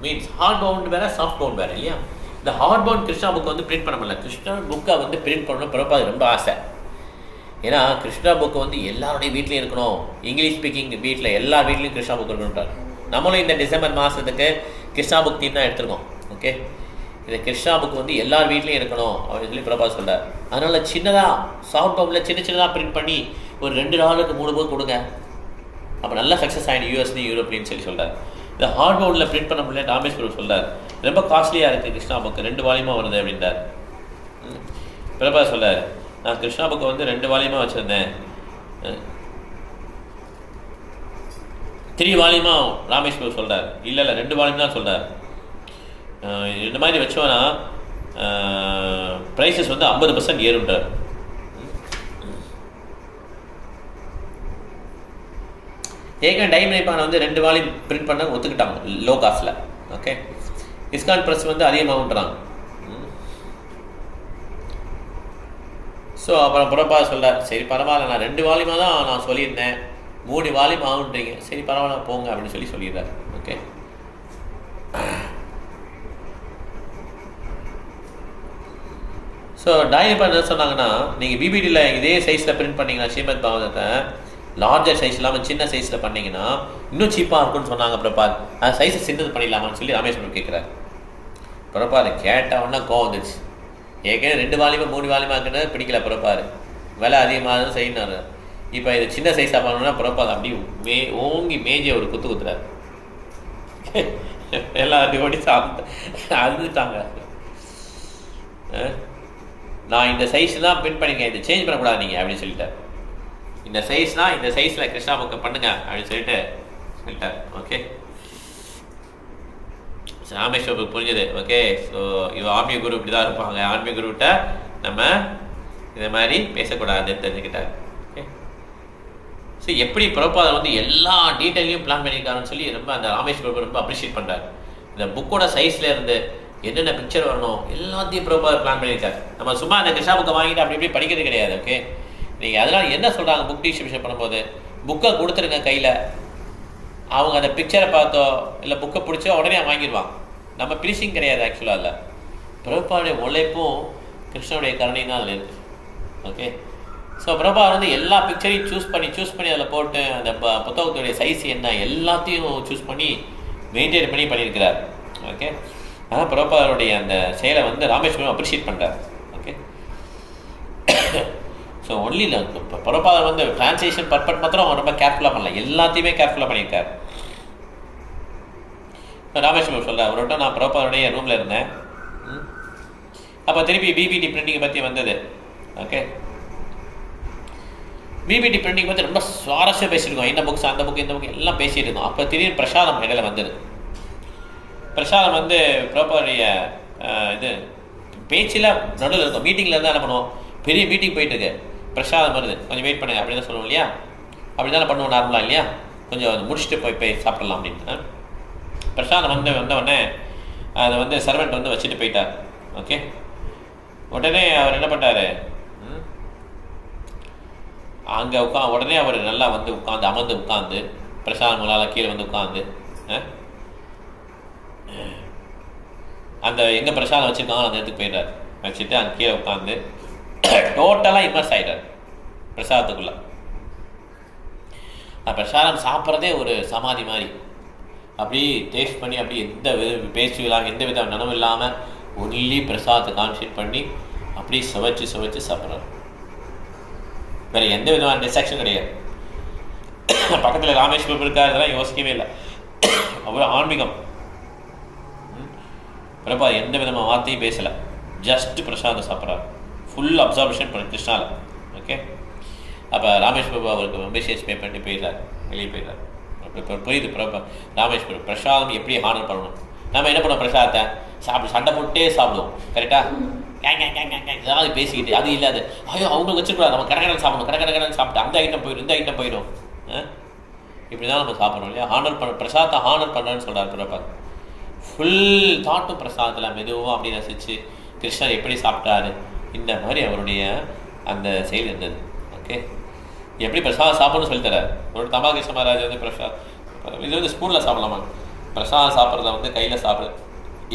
means hard bound வேற சாஃப்ட் பவுண்ட் வேற இல்லையா. இந்த ஹார்ட் பவுண்ட் கிருஷ்ணா புக்கை வந்து பிரிண்ட் பண்ண முடியல. கிருஷ்ணா புக்கை வந்து பிரிண்ட் பண்ணணும் பிரபாது ரொம்ப ஆசை. ஏன்னா கிருஷ்ணா புக்கு வந்து எல்லாருடைய வீட்லையும் இருக்கணும், இங்கிலீஷ் ஸ்பீக்கிங் வீட்டில் எல்லா வீட்லையும் கிருஷ்ணா புக் இருக்கணுன்றார். நம்மளும் இந்த டிசம்பர் மாதத்துக்கு கிருஷ்ணா புக் தீம் தான் எடுத்துருக்கோம். ஓகே, இந்த கிருஷ்ணா புக் வந்து எல்லார் வீட்லையும் இருக்கணும் அப்படின்னு சொல்லி பிரபா சொல்கிறார். அதனால் சின்னதாக சாஃப்ட் பவுண்டில் சின்னதாக பிரிண்ட் பண்ணி ஒரு 2 நாளுக்கு 3 புக் கொடுங்க, அப்போ நல்லா சக்ஸஸ் ஆகிடும் யூஎஸ்லையும் யூரோப்லையும் சொல்லி சொல்கிறார். இந்த ஹார்ட் பவுண்டில் பிரிண்ட் பண்ண முடியல ராமேஸ்வரம் சொல்கிறார், ரொம்ப காஸ்ட்லியாக இருக்குது கிருஷ்ணா புக்கு, 2 வால்யூமாக வருது அப்படின்றார். பிரபா சொல்கிறார், நான் கிருஷ்ணா புக்கை வந்து 2 வால்யூமாக வச்சுருந்தேன், 3 வால்யூமாக ராமேஸ்வரம் சொல்கிறார். இல்லை 2 வால்யூம் தான் சொல்கிறார். இந்த மாதிரி வச்சோன்னா ப்ரைஸஸ் வந்து 50% ஏறுன்றார். ஏகன் டைமரைப்பான வந்து 2 வால்யூம் பிரிண்ட் பண்ண ஒத்துக்கிட்டாங்க லோ காஸ்ட்டில். ஓகே, டிஸ்கவுண்ட் ப்ரைஸ் வந்து அதிகமாகன்றாங்க. ஸோ அப்புறம் புறப்பா சொல்கிறார், சரி பரவாயில்ல, நான் 2 வால்யூமாக தான் நான் சொல்லியிருந்தேன், 3 வால்யூம் ஆகுன்றீங்க, சரி பரவாயில்ல போங்க அப்படின்னு சொல்லிடுறாரு. ஓகே, ஸோ டைரக்டாக என்ன சொன்னாங்கன்னா, நீங்கள் பிபிடியில் இதே சைஸில் பிரிண்ட் பண்ணிங்கன்னா ஸ்ரீமத் பாகவதத்தை லார்ஜர் சைஸ் இல்லாமல் சின்ன சைஸில் பண்ணிங்கன்னா இன்னும் சீப்பாக இருக்குன்னு சொன்னாங்க. பிரபாத் அந்த சைஸை சின்னது பண்ணிடலாமான்னு சொல்லி ராமேஸ்வரம் கேட்குறாரு. பிரபாத் கேட்டவொன்னா கோவம் வந்துச்சு. ஏற்கனவே 2 வால்யூமா 3 வால்யூமா இருக்குன்னு பிடிக்கல பிரபாத், விலை அதிகமாக செய்யினாரு. இப்போ இது சின்ன சைஸாக பண்ணணும்னா பிரபாத் அப்படியே ஓங்கி மேஜை ஒரு குத்து குத்துறாரு. எல்லாத்தையும் ஓடி அழுதுட்டாங்க. நான் இந்த சைஸ் தான் பிரிண்ட் பண்ணிங்க, இதை சேஞ்ச் பண்ணக்கூடாது நீங்கள் அப்படின்னு சொல்லிட்டார். இந்த சைஸ்னா இந்த சைஸில் கிருஷ்ணா புக்கை பண்ணுங்க அப்படின்னு சொல்லிட்டார். ஓகே, ராமேஸ்வருக்கு புரிஞ்சது. ஓகே, ஸோ இவ ஆன்மீக குரு இப்படி தான் இருப்பாங்க, ஆன்மீக குருவிட்ட நம்ம இந்த மாதிரி பேசக்கூடாதுன்னு தெரிஞ்சுக்கிட்டார். ஓகே, ஸோ எப்படி பிரபாதம் வந்து எல்லா டீட்டெயிலையும் பிளான் பண்ணியிருக்காருன்னு சொல்லி ரொம்ப அந்த ராமேஸ்வரம் ரொம்ப அப்ரிஷியேட் பண்ணுறாரு. இந்த புக்கோட சைஸில் இருந்து என்னென்ன பிக்சர் வரணும் எல்லாத்தையும் பிரபாதம் பிளான் பண்ணியிருக்காரு. நம்ம சும்மா அந்த கிருஷ்ணா புக்கை வாங்கிட்டு அப்படி இப்படி படிக்கிறது கிடையாது. ஓகே, நீங்கள் அதனால் என்ன சொல்கிறாங்க, புக் டிஸ்ட்ரிபியூஷன் பண்ணும்போது புக்கை கொடுத்துருங்க கையில், அவங்க அந்த பிக்சரை பார்த்தோ இல்லை புக்கை பிடிச்சோ உடனே வாங்கிடுவாங்க. நம்ம பிரிசிங் கிடையாது ஆக்சுவலாக. இல்லை, பிரபாவுடைய உழைப்பும் கிருஷ்ணனுடைய கருணையும் தான் அதில் இருக்குது. ஓகே, ஸோ பிரபா வந்து எல்லா பிக்சரையும் சூஸ் பண்ணி அதில் போட்டு அந்த புத்தகத்துடைய சைஸ் என்ன எல்லாத்தையும் சூஸ் பண்ணி மெயின்டைன் பண்ணி பண்ணியிருக்கிறார். ஓகே, ஆனால் பிரபாவுடைய அந்த செயலை வந்து ராமேஸ்வரம் அப்ரிஷியேட் பண்ணுறார். ஓகே, ஸோ ஒன்லி இல்லை, இப்போ பிரபாதம் வந்து டிரான்ஸ்லேஷன் பர்பட் மாத்திரம் ரொம்ப கேர்ஃபுல்லாக பண்ணல, எல்லாத்தையுமே கேர்ஃபுல்லாக பண்ணியிருக்கார். ராமேஸ்வரம் சொல்ல ஒரு வட்டம் நான் பிரபாதனுடைய ரூமில் இருந்தேன். அப்போ திருப்பி பிபிடி பிரிண்டிங்கை பற்றி வந்தது. ஓகே, பிபிடி பிரிண்டிங் பற்றி ரொம்ப சுவாரஸ்யம் பேசியிருக்கோம். இந்த புக்ஸ் அந்த புக் இந்த புக் எல்லாம் பேசிட்டு இருக்கோம். அப்போ திடீர்னு பிரசாதம் இடையில வந்தது. பிரசாதம் வந்து பிரபாவுடைய இது பேச்சில் நடுவில் இருக்கும். மீட்டிங்கில் இருந்தால் என்ன பண்ணுவோம், பெரிய மீட்டிங் போயிட்டு இருக்கு, பிரசாதம் வருது, கொஞ்சம் வெயிட் பண்ணுங்க அப்படின்னு தான் சொல்லுவோம் இல்லையா. அப்படி தானே பண்ணுவோம் நார்மலாக இல்லையா, கொஞ்சம் முடிச்சுட்டு போய் சாப்பிடலாம் அப்படின்னு. பிரசாதம் வந்தவுடனே அதை வந்து சர்வெண்ட் வந்து வச்சுட்டு போயிட்டார். ஓகே, உடனே அவர் என்ன பண்ணார், அங்கே உட்காந்து உடனே அவர் நல்லா வந்து அமர்ந்து உட்காந்து பிரசாத் முலால் கீழே வந்து உட்காந்து அந்த எங்கே பிரசாதம் வச்சுருக்காங்க அந்த இடத்துக்கு போயிடுறார். வச்சுட்டு அங்கே கீழே உட்காந்து டோட்டலாக இம்மர்ஸ் ஆகிட்டார் பிரசாதத்துக்குள்ளே. பிரசாதம் சாப்பிட்றதே ஒரு சமாதி மாதிரி, அப்படி டேஸ்ட் பண்ணி அப்படி எந்த பேச்சு இல்லாமல் எந்த வித நனவு இல்லாமல் ஒன்லி பிரசாதத்தை கான்சன்ட்ரேட் பண்ணி அப்படி சுவைச்சு சாப்பிட்றாரு. வேறு எந்த விதமான டிஸ்ட்ராக்ஷன் கிடையாது. பக்கத்தில் ராமேஸ்வரம் இருக்கா, இதெல்லாம் யோசிக்கவே இல்லை. அவ்வளோ ஆன்மீகம். பிரபா எந்த விதமான வார்த்தையும் பேசலை, ஜஸ்ட் பிரசாதம் சாப்பிட்றாரு. ஃபுல் அப்சர்வேஷன் பண்ண கிருஷ்ணாவில். ஓகே, அப்போ ராமேஸ்வரம் அவருக்கு மெசேஜ் பே பண்ணி போயிடுறாரு, வெளியே போயிடுறாரு. இப்போ புரியுது பிரபா ராமேஸ்வரம் பிரசாதம் எப்படி ஹானர் பண்ணணும். நம்ம என்ன பண்ணோம், பிரசாதத்தை சாப்பிட்டு சண்டை போட்டே சாப்பிடுவோம். கரெக்டாக ஏதாவது பேசிக்கிட்டு அது இல்லாது ஐயோ அவங்க வச்சுக்கூடாது, நம்ம கடற்கடன் சாப்பிடணும், கடற்கடன் சாப்பிட்டு அந்த ஐட்டம் போயிடும் இந்த ஐட்டம் போயிடும். இப்படி தான் நம்ம சாப்பிட்றோம் இல்லையா. ஹானர் பண்ண பிரசாதத்தை ஹானர் பண்ணுறேன்னு சொல்கிறார் பிரபா. ஃபுல் தாட்டும் பிரசாதத்தில் மெதுவாக அப்படி ரசித்து கிருஷ்ணர் எப்படி சாப்பிட்டாரு இந்த மாதிரி அவருடைய அந்த செயல் இருந்தது. ஓகே, எப்படி பிரசாதம் சாப்பிட்ணும்னு சொல்லித்தரார். ஒரு தபாகிருஷ்ண மகாராஜ் வந்து இது வந்து ஸ்பூனில் சாப்பிடலாமா, பிரசாதம் சாப்பிட்றத வந்து கையில் சாப்பிடு,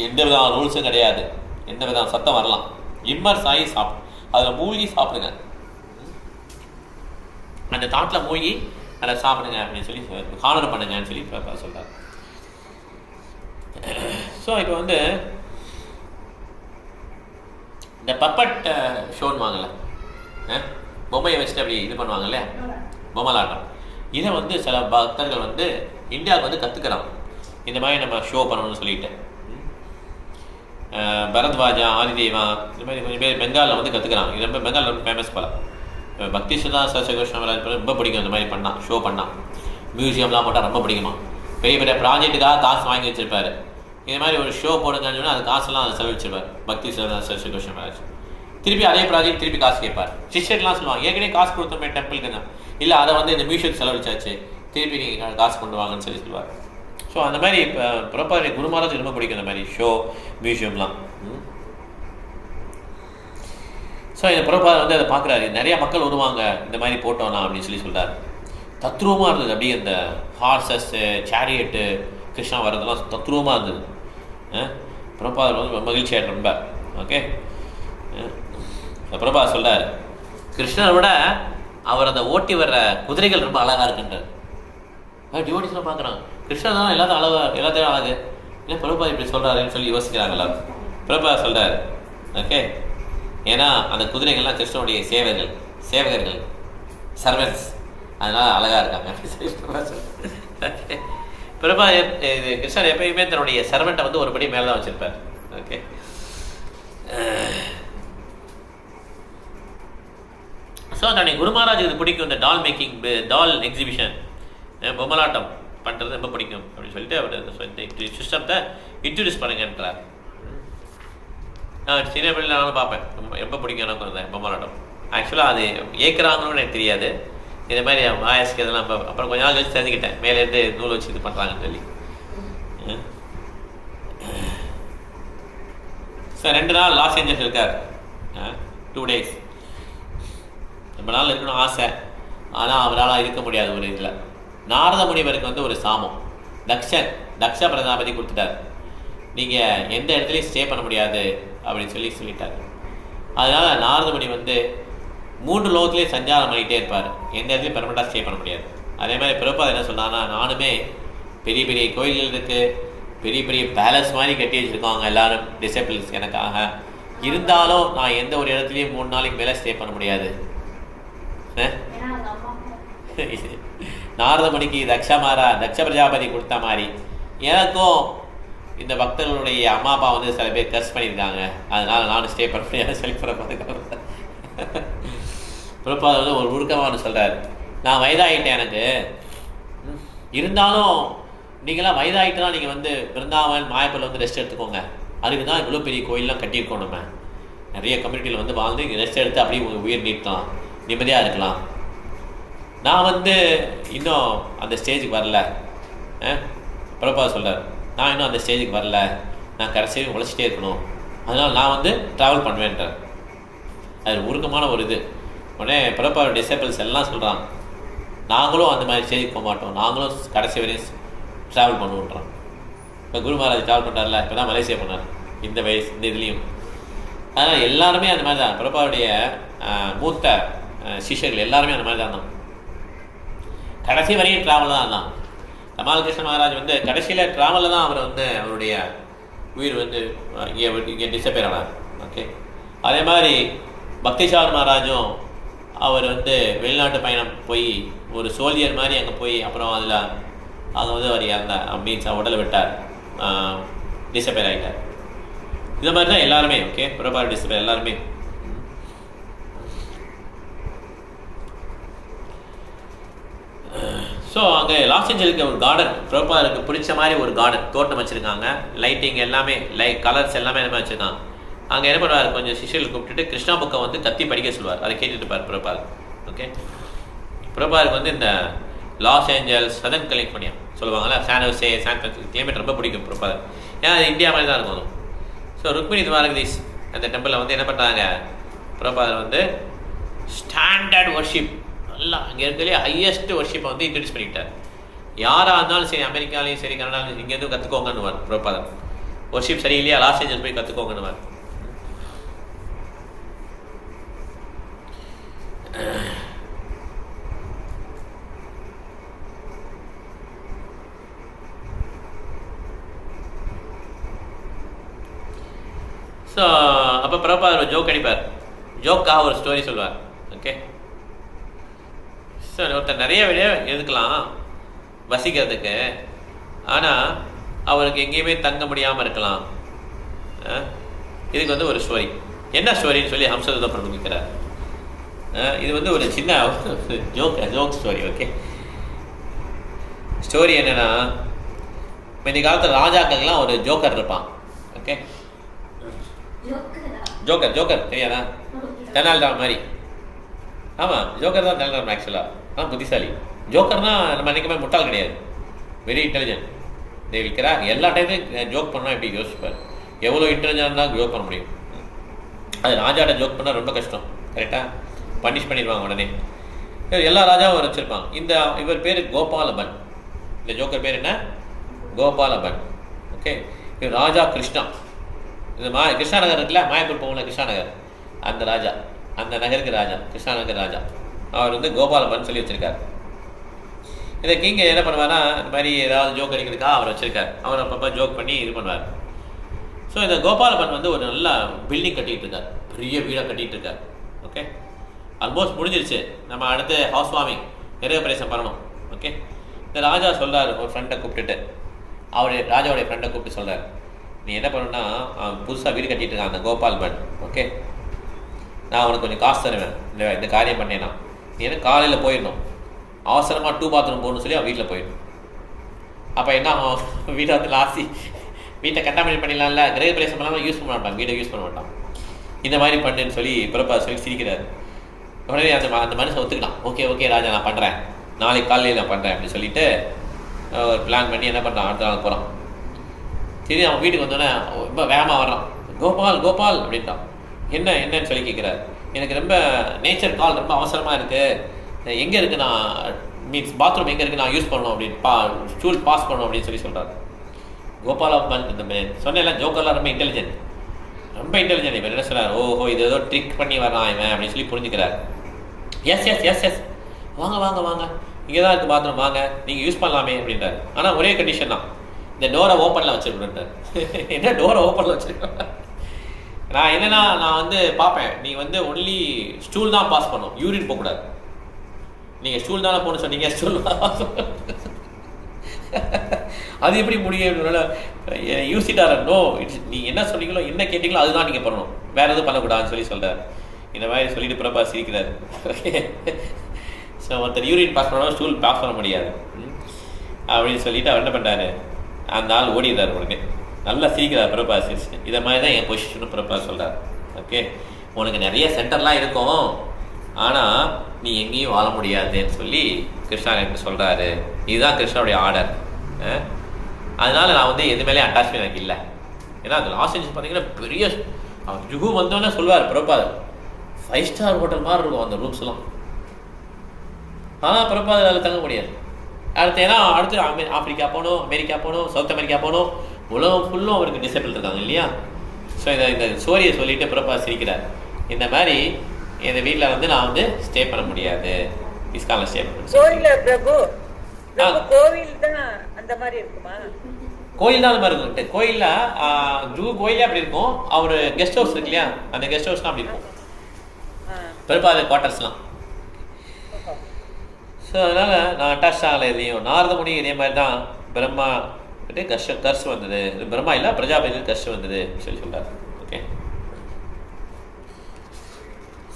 எந்த விதமான ரூல்ஸும் கிடையாது, எந்த விதமான சத்தம் வரலாம், இம்மர்ஸ் ஆகி சாப்பிடும், அதில் மூழ்கி சாப்பிடுங்க, அந்த தாட்டில் மூழ்கி அதை சாப்பிடுங்க அப்படின்னு சொல்லி ஹானர் பண்ணுங்கன்னு சொல்லி சொல்கிறார். ஸோ இப்போ வந்து இந்த பப்பட் ஷோன்னு வாங்கல, பொம்மையை வச்சுட்டு அப்படி இது பண்ணுவாங்க இல்லையா, பொம்மலாட்டம். இதை வந்து சில பக்தர்கள் வந்து இந்தியாவுக்கு வந்து கற்றுக்கிறாங்க, இந்த மாதிரி நம்ம ஷோ பண்ணணும்னு சொல்லிட்டு. பரத்வாஜா, ஆதிதேவா, இந்த மாதிரி கொஞ்சம் பேர் பெங்காலில் வந்து கற்றுக்கிறாங்க. இது ரொம்ப பெங்காலில் ரொம்ப ஃபேமஸ் போல. பக்தி சுதா சசிகிருஷ்ணராஜ் ரொம்ப பிடிக்கும் இந்த மாதிரி பண்ணால், ஷோ பண்ணால், மியூசியம்லாம் போட்டால் ரொம்ப பிடிக்குமா. பெரிய பெரிய ப்ராஜெக்ட்டுக்காக காசு வாங்கி வச்சிருப்பாரு. இது மாதிரி ஒரு ஷோ போடுங்கன்னு சொன்னால் அது காசுலாம் அதை செலவழிச்சிருப்பார் பக்தி சுதா சசிகிருஷ்ணராஜ். திருப்பி அதே ப்ராஜெக்ட் திருப்பி காசு கேட்பார். சிஸ்டர்லாம் சொல்லுவாங்க ஏற்கனவே காசு கொடுத்தோமே டெம்பிளுக்கு தான், இல்லை அதை வந்து இந்த மியூசியத்துக்கு செலவழிச்சாச்சு, திருப்பி நீங்கள் காசு கொண்டு வாங்கன்னு சொல்லி சொல்லுவார். ஸோ அந்த மாதிரி இப்போ ப்ராப்பர் குரு மகாராஜ் ரொம்ப பிடிக்கும் இந்த மாதிரி ஷோ மியூசியம்லாம். ஸோ இந்த பிரபாதர் வந்து அதை பார்க்குறாரு, நிறையா மக்கள் வருவாங்க இந்த மாதிரி போட்டோம்னா அப்படின்னு சொல்லி சொல்கிறார். தத்ரூபமாக இருந்தது, அப்படியே அந்த ஹார்சஸ்ஸு சேரியட்டு கிருஷ்ணா வர்றதெல்லாம் தத்ரூபமாக இருந்தது. பிரபாதர் வந்து மகிழ்ச்சியாகிட்டு ரொம்ப. ஓகே, பிரபாதர் சொல்கிறார் கிருஷ்ணரை விட அவர் அந்த ஓட்டி வர்ற குதிரைகள் ரொம்ப அழகாக இருக்குன்றார். டிவோட்டிஸ்லாம் பார்க்குறாங்க கிருஷ்ணர் தான் எல்லாத்தையும் அழகு, இல்லை பிரபாதர் இப்படி சொல்கிறாருன்னு சொல்லி யோசிக்கிறாங்க எல்லாரும். பிரபாதர் சொல்கிறார் ஓகே, ஏன்னா அந்த குதிரைகள்லாம் கிருஷ்ணனுடைய சேவகர்கள் சர்வன்ஸ், அதனால் அழகாக இருக்காங்க அப்படின்னு சொல்லி பிரபா. இது கிருஷ்ணர் எப்பயுமே தன்னுடைய சர்வெண்ட்டை வந்து ஒரு படி மேலே தான் வச்சுருப்பார். ஓகே, ஸோ தன்னுடைய குரு மகாராஜ் இது பிடிக்கும், இந்த டால் எக்ஸிபிஷன் பொம்மலாட்டம் பண்ணுறது ரொம்ப பிடிக்கும் அப்படின்னு சொல்லிட்டு அவர் சிஸ்டத்தை இன்ட்ரடியூஸ் பண்ணுங்கன்றார். நான் சின்ன பிள்ளைல நானும் பார்ப்பேன், ரொம்ப பிடிக்கும் எனக்கு அந்த பொம்மலாட்டம். ஆக்சுவலாக அது ஏற்கிறாங்கன்னு எனக்கு தெரியாது, இந்த மாதிரி வாயஸ்க்கு இதெல்லாம் அப்புறம் கொஞ்ச நாள் கழிச்சு தெரிஞ்சுக்கிட்டேன், மேலேருந்து நூல் வச்சு இது பண்ணுறாங்கன்னு சொல்லி. சார் 2 நாள் லாஸ் ஏஞ்சல்ஸ் இருக்கார், 2 days. ரொம்ப நாள் இருக்கணும் ஆசை, ஆனால் அவரால் இருக்க முடியாது. ஒரு இதில் நாரத முனிவருக்கு வந்து ஒரு சாமம் தக்ஷ பிரஜாபதி கொடுத்துட்டார், நீங்கள் எந்த இடத்துலையும் ஸ்டே பண்ண முடியாது அப்படின்னு சொல்லிட்டார். அதனால் நாரத முனி வந்து 3 லோகத்துலேயே சஞ்சாரம் பண்ணிகிட்டே இருப்பார், எந்த இடத்துலையும் பெர்மனெண்ட்டாக ஸ்டே பண்ண முடியாது. அதே மாதிரி பிரபாத் என்ன சொன்னான்னா, நானுமே பெரிய பெரிய கோயில்கள் இருக்குது, பெரிய பெரிய பேலஸ் மாதிரி கட்டி வச்சுருக்காங்க எல்லாரும் டிசேபிள்ஸ் எனக்காக, இருந்தாலும் நான் எந்த ஒரு இடத்துலையும் 3 நாளைக்கு மேலே ஸ்டே பண்ண முடியாது. நாரத முனிக்கு தக்ஷ பிரஜாபதி கொடுத்த மாதிரி எனக்கும் இந்த பக்தர்களுடைய அம்மா அப்பா வந்து சில பேர் கர்ஸ் பண்ணியிருக்காங்க, அதனால் நானும் ஸ்டே பண்ண முடியாது சொல்லி பிரபாத் வந்து ஒரு உருக்கமானு சொல்கிறார். நான் வயதாகிட்டேன் எனக்கு, இருந்தாலும் நீங்களாம் வயதாகிட்டுலாம் நீங்கள் வந்து பிருந்தாவன் மாயப்பூரில் வந்து ரெஸ்ட் எடுத்துக்கோங்க, அதுக்கு தான் இவ்வளோ பெரிய கோயிலெலாம் கட்டியிருக்கோம். நம்ம நிறைய கம்யூனிட்டியில் வந்து வாழ்ந்து ரெஸ்ட் எடுத்து அப்படியே உங்கள் உயிர் நீட்டலாம், நிம்மதியாக இருக்கலாம். நான் வந்து இன்னும் அந்த ஸ்டேஜுக்கு வரல. பிரபாத் சொல்கிறார், நான் இன்னும் அந்த ஸ்டேஜுக்கு வரல, நான் கடைசியும் உழைச்சிட்டே இருக்கணும், அதனால் நான் வந்து ட்ராவல் பண்ணுவேன்றார். அது உருக்கமான ஒரு இது. உடனே பிரபாத் டிசேபிள்ஸ் எல்லாம் சொல்கிறாங்க, நாங்களும் அந்த மாதிரி ஸ்டேஜுக்கு போக மாட்டோம், நாங்களும் கடைசி வரையும் ட்ராவல் பண்ணுவோன்றோம். இப்போ குரு மகாராஜ் ட்ராவல் பண்ணுறாருல, இப்போ தான் மலேசியா பண்ணார் இந்த வயசு இந்த இதுலேயும். அதனால் எல்லாருமே அந்த மாதிரி தான். பிரபாவுடைய மூத்த சிஷ்யர்கள் எல்லாருமே அந்த மாதிரி தான் இருந்தான். கடைசி வரையும் ட்ராவல் தான் இருந்தான். கமால் கிருஷ்ண மகாராஜ் வந்து கடைசியில் ட்ராவலில் தான் அவர் வந்து அவருடைய உயிர் வந்து இங்கே டிஸப்பியர் ஆனார். ஓகே, அதே மாதிரி பக்திசார் மகாராஜும் அவர் வந்து வெளிநாட்டு பயணம் போய் ஒரு சோல்ஜர் மாதிரி அங்கே போய் அப்புறம் அதில் அங்கே வந்து அவர் இறந்தார், மீன்ஸ் உடலை விட்டார், டிஸப்பியர் ஆகிட்டார். இந்த மாதிரி தான் எல்லாருமே. ஓகே, பிரபார் டிஸப்பியர் எல்லாருமே. ஸோ அங்கே லாஸ் ஏஞ்சலுக்கு ஒரு கார்டன், பிரபாருக்கு பிடிச்ச மாதிரி ஒரு கார்டன் தோட்டம் வச்சுருக்காங்க. லைட்டிங் எல்லாமே கலர்ஸ் எல்லாமே என்ன வச்சுருக்காங்க. அங்கே என்ன பண்ணுவார், கொஞ்சம் சிஷ்யர்கள் கூப்பிட்டுட்டு கிருஷ்ணா புக்கை வந்து கத்தி படிக்க சொல்லுவார். அதை கேட்டுட்டு இருப்பார் பிரபார். ஓகே, பிரபாருக்கு வந்து இந்த லாஸ் ஏஞ்சல்ஸ், சதர்ன் கலிஃபோர்னியா சொல்லுவாங்கள்ல, சானோசே, சான் பிரான்சிஸ்கோ கிளைமேட் ரொம்ப பிடிக்கும் பிரபார். ஏன்னா அது இந்தியா மாதிரி தான் இருக்கும். ஸோ ருக்மிணி துவாரகதீஷ் அந்த டெம்பிளில் வந்து என்ன பண்ணுறாங்க, பிரபார் வந்து ஸ்டாண்டர்ட் ஒர்ஷிப் நல்லா அங்கே இருக்கிறதுலே ஹையஸ்ட் ஒர்ஷிப்பை வந்து இன்ட்ரடியூஸ் பண்ணிக்கிட்டார். யாராக இருந்தாலும் சரி, அமெரிக்காலையும் சரி, கனடாலையும் இங்கேருந்து கற்றுக்கோங்கன்னுவார் பிரபார். ஒர்ஷிப் சரியில்லையா, லாஸ் ஏஞ்சல்ஸ் போய் கற்றுக்கோங்கன்னுவார். ஸோ அப்போ பிரபார் ஒரு ஜோக் அடிப்பார், ஜோக்காக ஒரு ஸ்டோரி சொல்லுவார். ஓகே, ஸோ ஒருத்தர் நிறைய விட எதுக்கலாம் வசிக்கிறதுக்கு, ஆனால் அவருக்கு எங்கேயுமே தங்க முடியாமல் இருக்கலாம். இதுக்கு வந்து ஒரு ஸ்டோரி, என்ன ஸ்டோரின்னு சொல்லி ஹம்சதூத பிரபுக்கிறார். இது வந்து ஒரு சின்ன ஜோக் ஸ்டோரி. ஓகே, ஸ்டோரி என்னன்னா, இந்த காலத்தில் ராஜாக்கள்லாம் ஒரு ஜோக்கர் இருப்பான். ஓகே, ஜோக்கர் தெரியாதா, தெனாலிராமன் மாதிரி. ஆமாம், ஜோக்கர் தான் தெனாலிராமன் ஆக்சுவலாக. ஆனால் புத்திசாலி. ஜோக்கர்னா நம்ம நினைக்க மாதிரி முட்டாள் கிடையாது, வெரி இன்டெலிஜென்ட். இருக்கிறா எல்லா டைமும் ஜோக் பண்ணால் எப்படி யோசிப்பார், எவ்வளோ இன்டெலிஜென்ட் இருந்தால் ஜோக் பண்ண முடியும். அது ராஜாட்ட ஜோக் பண்ணால் ரொம்ப கஷ்டம். கரெக்டாக பனிஷ் பண்ணிடுவாங்க உடனே. எல்லா ராஜாவும் வச்சுருப்பாங்க. இவர் பேர் கோபாலபன். இந்த ஜோக்கர் பேர் என்ன, கோபாலபன். ஓகே, இவர் ராஜா கிருஷ்ணா. இந்த கிருஷ்ணா நகர் இருக்குல்ல, மாயப்பூர் போகல கிருஷ்ணா நகர், அந்த ராஜா, அந்த நகருக்கு ராஜா, கிருஷ்ணா நகர் ராஜா. அவர் வந்து கோபாலபன் சொல்லி வச்சிருக்கார். இதை கிங்க என்ன பண்ணுவார்னா, இந்த மாதிரி ஏதாவது ஜோக் அடிக்கிறதுக்காக அவர் வச்சிருக்கார். அவர் அப்பப்போ ஜோக் பண்ணி இது பண்ணுவார். ஸோ இந்த கோபாலபன் வந்து ஒரு நல்ல பில்டிங் கட்டிகிட்டு இருக்கார், பெரிய வீடாக கட்டிகிட்டு இருக்கார். ஓகே, ஆல்மோஸ்ட் முடிஞ்சிருச்சு, நம்ம அடுத்து ஹவுஸ் வார்மிங் நிறைய பிரேசம் பண்ணணும். ஓகே, இந்த ராஜா சொல்கிறார், ஒரு ஃப்ரெண்டை கூப்பிட்டுட்டு, ராஜாவுடைய ஃப்ரெண்டை கூப்பிட்டு சொல்கிறார், நீ என்ன பண்ணணுன்னா, புதுசாக வீடு கட்டிகிட்டு இருக்கான் அந்த கோபால்பன். ஓகே, நான் உனக்கு கொஞ்சம் காசு தருவேன் இந்த காரியம் பண்ணேன்னா. நீ என்ன காலையில் போயிடணும், அவசரமாக 2 பாத்ரூம் போகணும்னு சொல்லி அவன் வீட்டில் போயிடணும். அப்போ என்ன ஆகும், வீட்டை வந்து லாஸ்டி வீட்டை கண்டாமினேட் பண்ணிடலாம்ல, கிரக பிரவேசம் பண்ணாமல் யூஸ் பண்ண மாட்டான், வீட்டை யூஸ் பண்ண மாட்டான். இந்த மாதிரி பண்ணுன்னு சொல்லி பிரபா சொல்லி சிரிக்கிறார். உடனே அந்த மனுஷன் ஒத்துக்கலாம். ஓகே ராஜா, நான் பண்ணுறேன், நாளைக்கு காலையில் நான் பண்ணுறேன் அப்படின்னு சொல்லிட்டு ஒரு பிளான் பண்ணி என்ன பண்ணுறான், அடுத்த நாள் போகிறான். சரி, அவன் வீட்டுக்கு வந்தோடனே ரொம்ப வேகமாக வர்றான். கோபால் அப்படின்ட்டான். என்னன்னு சொல்லி கேட்குறாரு. எனக்கு ரொம்ப நேச்சர் கால் ரொம்ப அவசரமாக இருக்குது, எங்கே இருக்குது, நான் மீன்ஸ் பாத்ரூம் எங்கே இருக்குது, நான் யூஸ் பண்ணணும் அப்படின்னு ஸ்டூல் பாஸ் பண்ணணும் அப்படின்னு சொல்லி சொல்கிறாரு. கோபாலபன் இந்த சொன்னேன் ஜோக்கர்லாம் ரொம்ப இன்டெலிஜென்ட். இவர் என்ன சொல்கிறார், ஓஹோ இது ஏதோ ட்ரிக் பண்ணி வரான் இவன் அப்படின்னு சொல்லி புரிஞ்சுக்கிறார். எஸ் வாங்க இங்கே தான் இருக்குது பாத்ரூம், வாங்க நீங்கள் யூஸ் பண்ணலாமே அப்படின்றாரு. ஆனால் ஒரே கண்டிஷன் தான், இந்த டோரை ஓப்பனில் வச்சுருக்கேன். என்ன டோரை ஓப்பனில் வச்சுருக்கேன், நான் என்னன்னா நான் வந்து பார்ப்பேன், நீ வந்து ஒன்லி ஸ்டூல் தான் பாஸ் பண்ணும், யூரின் போகக்கூடாது. நீங்கள் ஸ்டூல் தானே போகணும்னு சொன்னீங்க, ஸ்டூல் அது எப்படி முடியும், யூசிட்டார். நோ, நீ என்ன சொன்னீங்களோ என்ன கேட்டீங்களோ அதுதான் நீங்கள் பண்ணணும், வேறு எதுவும் பண்ணக்கூடாதுன்னு சொல்லி சொல்கிறார். இந்த மாதிரி சொல்லிட்டு பிரபா சிரிக்கிறார். ஓகே, ஸோ ஒருத்தர் யூரின் பாஸ் பண்ணாலும் ஸ்டூல் பாஸ் பண்ண முடியாது அப்படின்னு சொல்லிட்டு அவர் என்ன பண்ணுறாரு, அந்த ஆள் ஓடிடுறாரு. உடனே நல்லா சிரிக்கிறார் பிரபா சிரிச்சு. இதை மாதிரி தான் என் பொசிஷனும் பிரபா சொல்கிறார். ஓகே, உனக்கு நிறைய சென்டர்லாம் இருக்கும், ஆனால் நீ எங்கேயும் வாழ முடியாதுன்னு சொல்லி கிருஷ்ணா எனக்கு சொல்கிறாரு. இதுதான் கிருஷ்ணனுடைய ஆர்டர். அதனால நான் வந்து எது மேலே அட்டாச்மெண்ட் எனக்கு இல்லை. ஏன்னா அது லாஸ் ஏஞ்சல்ஸ் பார்த்தீங்கன்னா பெரிய ஜுகு வந்தோன்னே சொல்லுவார் பிரபாத், 5 ஸ்டார் ஹோட்டல் மாதிரி இருக்கும் அந்த ரூம்ஸ்லாம். ஆனால் பிரபாதால் தங்க முடியாது. அடுத்து ஏன்னா அடுத்து ஆப்பிரிக்கா போகணும், அமெரிக்கா போகணும், சவுத் அமெரிக்கா போகணும், உலகம் ஃபுல்லும் அவருக்கு டிசபிள் இருக்காங்க இல்லையா. ஸோ இந்த ஸ்டோரியை சொல்லிட்டு பிரபா சிரிக்கிறார். இந்த மாதிரி இந்த வீட்டில் வந்து நான் வந்து ஸ்டே பண்ண முடியாது, இஸ்கானில் ஸ்டே பண்ண கோவில் தான் அந்த மாதிரி இருக்குமா? கோயில் தான் அந்த மாதிரி இருக்கும். கோயிலில் ஜூ கோயிலே அப்படி இருக்கும். அவர் கெஸ்ட் ஹவுஸ் இருக்கு இல்லையா, அந்த கெஸ்ட் ஹவுஸ்லாம் அப்படி இருக்கும். பிரபாத குவார்டர்ஸ்லாம். ஸோ அதனால் நான் அட்டாச் ஆகலை எதையும். நாரத முனி இதே மாதிரி தான் பிரம்மா கிட்டே கர்ஷ் வந்தது, பிரம்மா இல்லை பிரஜாபதி கர்ஷ் வந்தது சொல்லி சொல்கிறார். ஓகே.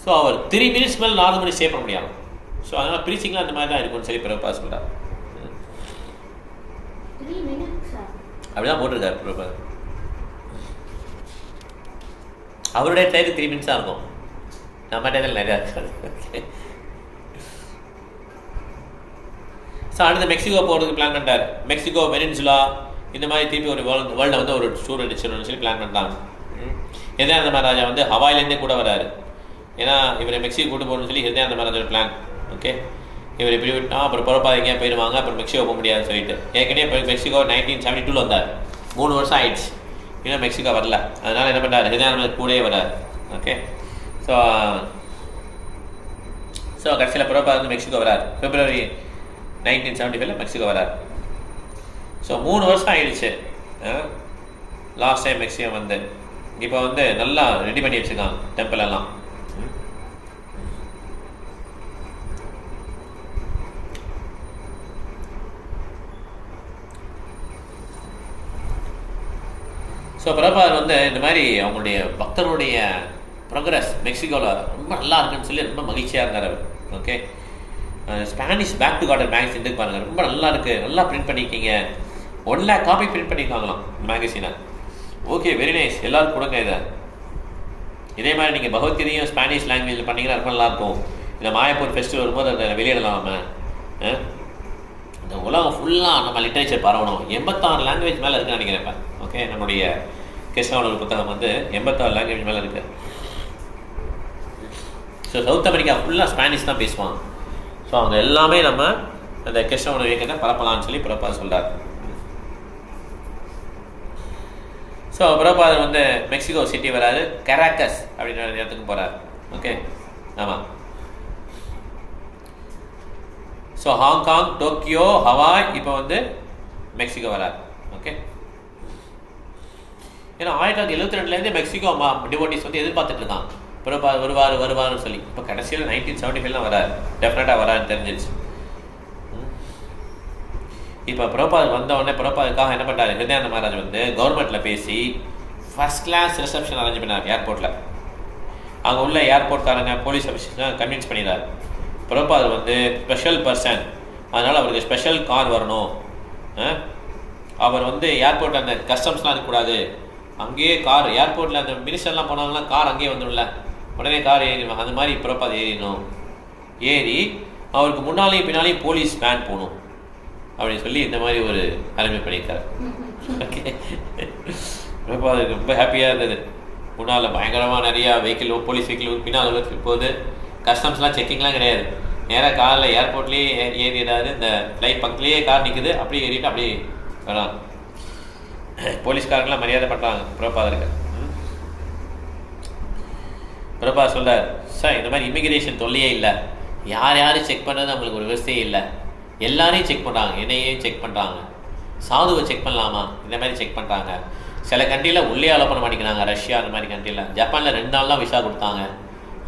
ஸோ அவர் 3 minutes மேலே நாரத முனி ஸ்டே பண்ண முடியாது. ஸோ அதனால் ப்ரீச்சிங்லாம் அந்த மாதிரி தான் இருக்கும்னு சொல்லி பிரபா சொல்கிறார். அப்படிதான் போட்டிருக்காரு பிரபா. அவருடைய டைத்துக்கு 3 minutes இருக்கும், நம்ம டைத்தில் நிறையா இருக்காது. ஓகே. ஸோ அடுத்து மெக்சிகோ போகிறதுக்கு பிளான் பண்ணிட்டார். மெக்சிகோ, வெனின்சுலா இந்த மாதிரி திருப்பி ஒரு வேர்ல்டை வந்து ஒரு டூர் அடிச்சிடணும்னு சொல்லி பிளான் பண்ணிட்டாங்க. ஹிருதயானந்த மகாராஜா வந்து ஹவாயிலேருந்தே கூட வராரு. ஏன்னா இவரை மெக்சிகோ கூட்டு போகணும்னு சொல்லி ஹிருதயானந்த மகாராஜோட பிளான். ஓகே. இவர் இப்படி விட்டா அப்புறம் புறப்பாத எங்கேயா போயிடுவாங்க, அப்புறம் மெக்சிகோ போக முடியாதுன்னு சொல்லிட்டு. ஏற்கனவே இப்போ மெக்சிகோ 1972 வந்தார், 3 வருஷம் ஆயிடுச்சு, இன்னும் மெக்சிகோ வரல. அதனால் என்ன பண்ணார், ஹிருதயானந்த கூடயே வரார். ஓகே. ஸோ கடைசியில் புறப்பாத வந்து மெக்சிகோ வரார். February 1975 மெக்சிகோ வரார். ஸோ 3 வருஷம் ஆயிடுச்சு லாஸ்ட் டைம் மெக்சிகோ வந்து. இப்போ வந்து நல்லா ரெடி பண்ணி வச்சுருக்கான் டெம்பிள் எல்லாம். ஸோ பிரபாதர் வந்து இந்த மாதிரி அவங்களுடைய பக்தருடைய ப்ரோக்ரஸ் மெக்சிகோவில் ரொம்ப நல்லா இருக்குன்னு சொல்லி ரொம்ப மகிழ்ச்சியாக இருந்தார் அவர். Okay. Spanish back to Godhead magazine பாருங்க, ரொம்ப நல்லா இருக்குது, நல்லா பிரிண்ட் பண்ணியிருக்கீங்க, 1 lakh காப்பி பிரிண்ட் பண்ணியிருக்காங்களாம் மேகசினை. ஓகே, வெரி நைஸ், எல்லோரும் கொடுங்க இதை. இதே மாதிரி நீங்கள் பகவத்கீதையும் ஸ்பானிஷ் லாங்குவேஜில் பண்ணிங்கன்னா ரொம்ப நல்லாயிருக்கும். இந்த மாயப்பூர் ஃபெஸ்டிவல் வரும்போது அதை வெளியிடலாம். நம்ம இந்த உலகம் ஃபுல்லாக நம்ம லிட்ரேச்சர் பரவணும். 86 லாங்குவேஜ் மேலே இருக்குன்னு நினைக்கிறேன். ஓகே. நம்மளுடைய கிருஷ்ணாவோட புத்தகம் வந்து 86 லாங்குவேஜ் மேலே இருக்குது. ஸோ சவுத் அமெரிக்கா ஃபுல்லாக ஸ்பானிஷ் தான் பேசுவாங்க. ஸோ அவங்க எல்லாமே நம்ம அந்த கிருஷ்ணவோட இயக்கத்தை பரப்பலாம்னு சொல்லி பிரபாதர் சொல்கிறார். ஸோ பிரபாதர் வந்து மெக்சிகோ சிட்டி வராது, கராக்கஸ் அப்படின்ற இடத்துக்கு போகிறார். ஓகே. ஆமாம். ஸோ ஹாங்காங், டோக்கியோ, ஹவாய், இப்போ வந்து மெக்சிகோ வரார். ஓகே. ஏன்னா 1972 மெக்சிகோ டிவோட்டிஸ் வந்து எதிர்பார்த்துட்டு இருக்காங்க பிரபாதர் வருவார்னு சொல்லி. இப்போ கடைசியில் 1975 வரார், டெஃபினட்டாக வரான்னு தெரிஞ்சிருச்சு. இப்போ பிரபாதர் வந்தவுடனே பிரபாதருக்காக என்ன பண்ணுறாரு, ஹிருதயானந்த மகாராஜ் வந்து கவர்மெண்ட்டில் பேசி ஃபர்ஸ்ட் கிளாஸ் ரிசப்ஷன் அரேஞ்ச் பண்ணார் ஏர்போர்ட்டில். அங்கே உள்ள ஏர்போர்ட்காரங்க போலீஸ் ஆஃபீஸர்ஸ்லாம் கன்வின்ஸ் பண்ணிடுறாரு பிரபாதர் வந்து ஸ்பெஷல் பர்சன், அதனால் அவருக்கு ஸ்பெஷல் கார் வரணும். அவர் வந்து ஏர்போர்ட் அந்த கஸ்டம்ஸ்லாம் இருக்கக்கூடாது, அங்கேயே கார், ஏர்போர்ட்டில் அந்த மினிஸ்டர்லாம் போனாங்கன்னா கார் அங்கேயே வந்துடும்ல, உடனே கார் ஏறிடும். அந்த மாதிரி பிரபாதர் ஏறிடணும். ஏறி அவருக்கு முன்னாலேயும் பின்னாலேயும் போலீஸ் வேன் போகணும் அப்படின்னு சொல்லி இந்த மாதிரி ஒரு அறிமுறை பண்ணியிருக்காரு. ஓகே. பிரபாதருக்கு ரொம்ப ஹாப்பியாக இருந்தது. முன்னால் பயங்கரமாக நிறையா வெஹிக்கிள், போலீஸ் வெஹிக்கிள் பின்னால் இப்போது கஸ்டம்ஸ்லாம் செக்கிங்லாம் கிடையாது. நேராக காரில் ஏர்போர்ட்லேயே ஏறிடாது, இந்த ஃப்ளைட் பக்கத்துலேயே கார் நிற்குது, அப்படியே ஏறிட்டு அப்படியே வரான். போலீஸ்காரங்களாம் மரியாதை பண்ணுறாங்க பிரபாதருக்கு. பிரபாதர் சொல்கிறார், சார் இந்த மாதிரி இமிக்ரேஷன் தொல்லையே இல்லை, யாரையும் செக் பண்ணுறது நம்மளுக்கு ஒரு விவசாயே இல்லை, எல்லாரையும் செக் பண்ணுறாங்க, என்னையும் செக் பண்ணுறாங்க, சாதுவை செக் பண்ணலாமா இந்த மாதிரி செக் பண்ணுறாங்க. சில கண்ட்ரியில் உள்ளே அலோ பண்ண மாட்டேங்கிறாங்க, ரஷ்யா அந்த மாதிரி கண்ட்ரியில். ஜப்பானில் 2 நாள் தான் விசா கொடுத்தாங்க.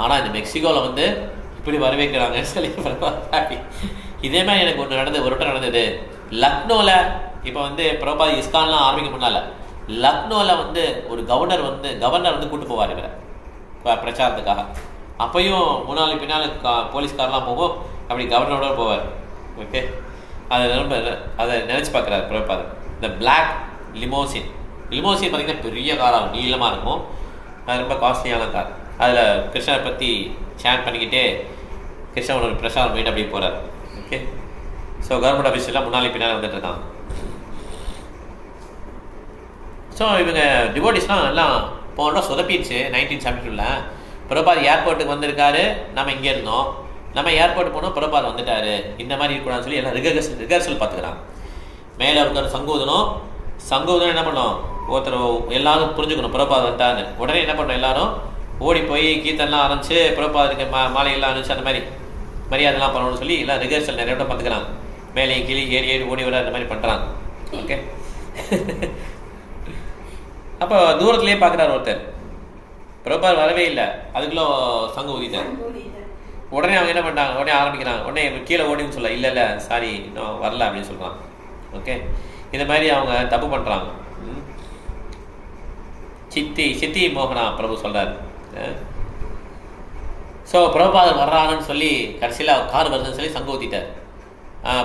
ஆனால் இந்த மெக்சிகோவில் வந்து இப்படி வரவேற்கிறாங்க சொல்லி ஹாப்பி. இதே மாதிரி எனக்கு ஒன்று நடந்தது, ஒரு வட்டம் நடந்தது லக்னோவில். இப்போ வந்து பிரபாத் இஸ்கான்லாம் ஆரம்பிக்க முன்னால் லக்னோவில் வந்து ஒரு கவர்னர் வந்து கூட்டு போவார் இவரை பிரச்சாரத்துக்காக. அப்பையும் முன்னாள் பின்னால் போலீஸ்காரெலாம் போகும், அப்படி கவர்னரோட போவார். ஓகே. அதை நினச்சி பார்க்குறாரு பிரபாத். இந்த பிளாக் லிமோசின் பார்த்திங்கன்னா பெரிய காராக நீளமாக இருக்கும், அது ரொம்ப காஸ்ட்லியான கார். அதில் கிருஷ்ணரை பற்றி சேட் பண்ணிக்கிட்டே கிருஷ்ணனோட பிரசாரம் போயிட்டு அப்படியே போகிறார். ஓகே. ஸோ கவர்மெண்ட் ஆஃபீஸெல்லாம் முன்னாலே பின்னால் வந்துட்டு இருக்காங்க. ஸோ இவங்க டிவோட்டிஸ்லாம் எல்லாம் போனோம் சொதப்பிடுச்சு. 1972 பிரபாத் ஏர்போர்ட்டுக்கு வந்திருக்காரு, நம்ம இங்கே இருந்தோம். நம்ம ஏர்போர்ட் போனோம், பிரபாத் வந்துட்டாரு, இந்த மாதிரி இருக்கக்கூடாதுன்னு சொல்லி எல்லாம் ரிகர்சல் பார்த்துக்கிறான். மேலே ஒருத்தர் சங்கோதனம் என்ன பண்ணோம், ஒருத்தர் எல்லாரும் புரிஞ்சுக்கணும் பிரபாத் வந்துட்டான்னு. உடனே என்ன பண்ணோம், எல்லாரும் ஓடி போய் கீர்த்தன்லாம் ஆரம்பிச்சு பிரபாதுக்கு மாலையெல்லாம் ஆரம்பிச்சு அந்த மாதிரி மரியாதைலாம் பண்ணணும்னு சொல்லி எல்லாம் ரிகர்சல் நிறைய விட பார்த்துக்கிறான். மேலே கிளி ஏறி ஓடி விட அந்த மாதிரி பண்ணுறான். ஓகே. அப்போ தூரத்துலேயே பார்க்குறாரு ஒருத்தர், பிரபாத் வரவே இல்லை, அதுக்குள்ள சங்கு ஊதிட்டார். உடனே அவங்க என்ன பண்ணிட்டாங்க, உடனே ஆரம்பிக்கிறாங்க, உடனே கீழே ஓடின்னு சொல்ல, இல்லை இல்லை சாரி நான் வரல அப்படின்னு சொல்கிறான். ஓகே. இந்த மாதிரி அவங்க தப்பு பண்ணுறாங்க. சித்தி மோகனா பிரபு சொல்கிறார். ஸோ பிரபாதர் வர்றாங்கன்னு சொல்லி கடைசியில் கார் வருதுன்னு சொல்லி சங்கு ஊற்றிட்டார்.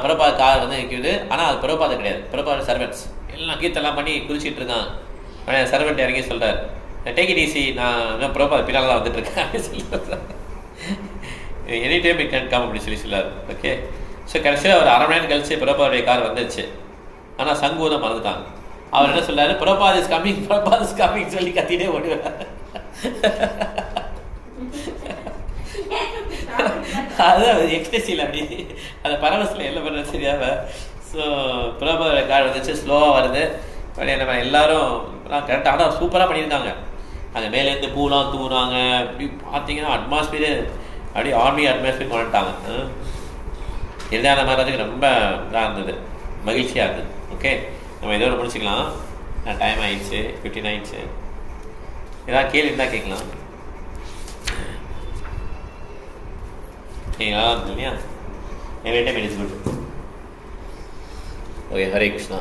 பிரபாத் கார் வந்து நிற்கிது, ஆனால் அது பிரபாதம் கிடையாது, பிரபாத் சர்வெண்ட்ஸ் எல்லாம் கீர்த்தெல்லாம் பண்ணி குதிச்சிட்டு இருக்கான். சர்வெண்ட் இறங்கி சொல்கிறார், டேக் இட் ஈஸி, நான் பிரபாத் பின்னால் தான் வந்துட்டு இருக்கேன் அப்படின்னு சொல்லி சொல்கிறார். Any time it can come அப்படின்னு சொல்லி சொல்லார். ஓகே. ஸோ கடைசியில் ஒரு 1/2 மணி நேரம் கழிச்சு பிரபாதுடைய கார் வந்துச்சு. ஆனால் சங்கு தான் மறந்துட்டாங்க. அவர் என்ன சொல்லாரு, பிரபாத் இஸ் கம்மிங் சொல்லி கத்திட்டே ஓடுவார். அதுதான் எக்ஸ்டெசியில் அப்படி அந்த பரவசில் என்ன பண்ணுறது சரியாவ. ஸோ பிரபாதுடைய கார் வந்துச்சு, ஸ்லோவாக வருது. அப்படியே நம்ம எல்லாரும் கரெக்டாக ஆனால் சூப்பராக பண்ணியிருக்காங்க. அந்த மேலேருந்து பூலாம் தூங்குறாங்க. அப்படி பார்த்தீங்கன்னா அட்மாஸ்பியரு அப்படியே ஆர்மி அட்மாஸ்பியர் கொண்டுட்டாங்க. எதிரான மாதிரி ரொம்ப இதாக இருந்தது, மகிழ்ச்சியாக இருந்தது. ஓகே, நம்ம இதோட முடிச்சுக்கலாம். டைம் ஆயிடுச்சு, 15 ஆயிடுச்சு. ஏதாவது கேள்வி இருந்தால் கேட்கலாம். சரிங்களா? இல்லையா? Every time it is good. Okay, Hare Krishna.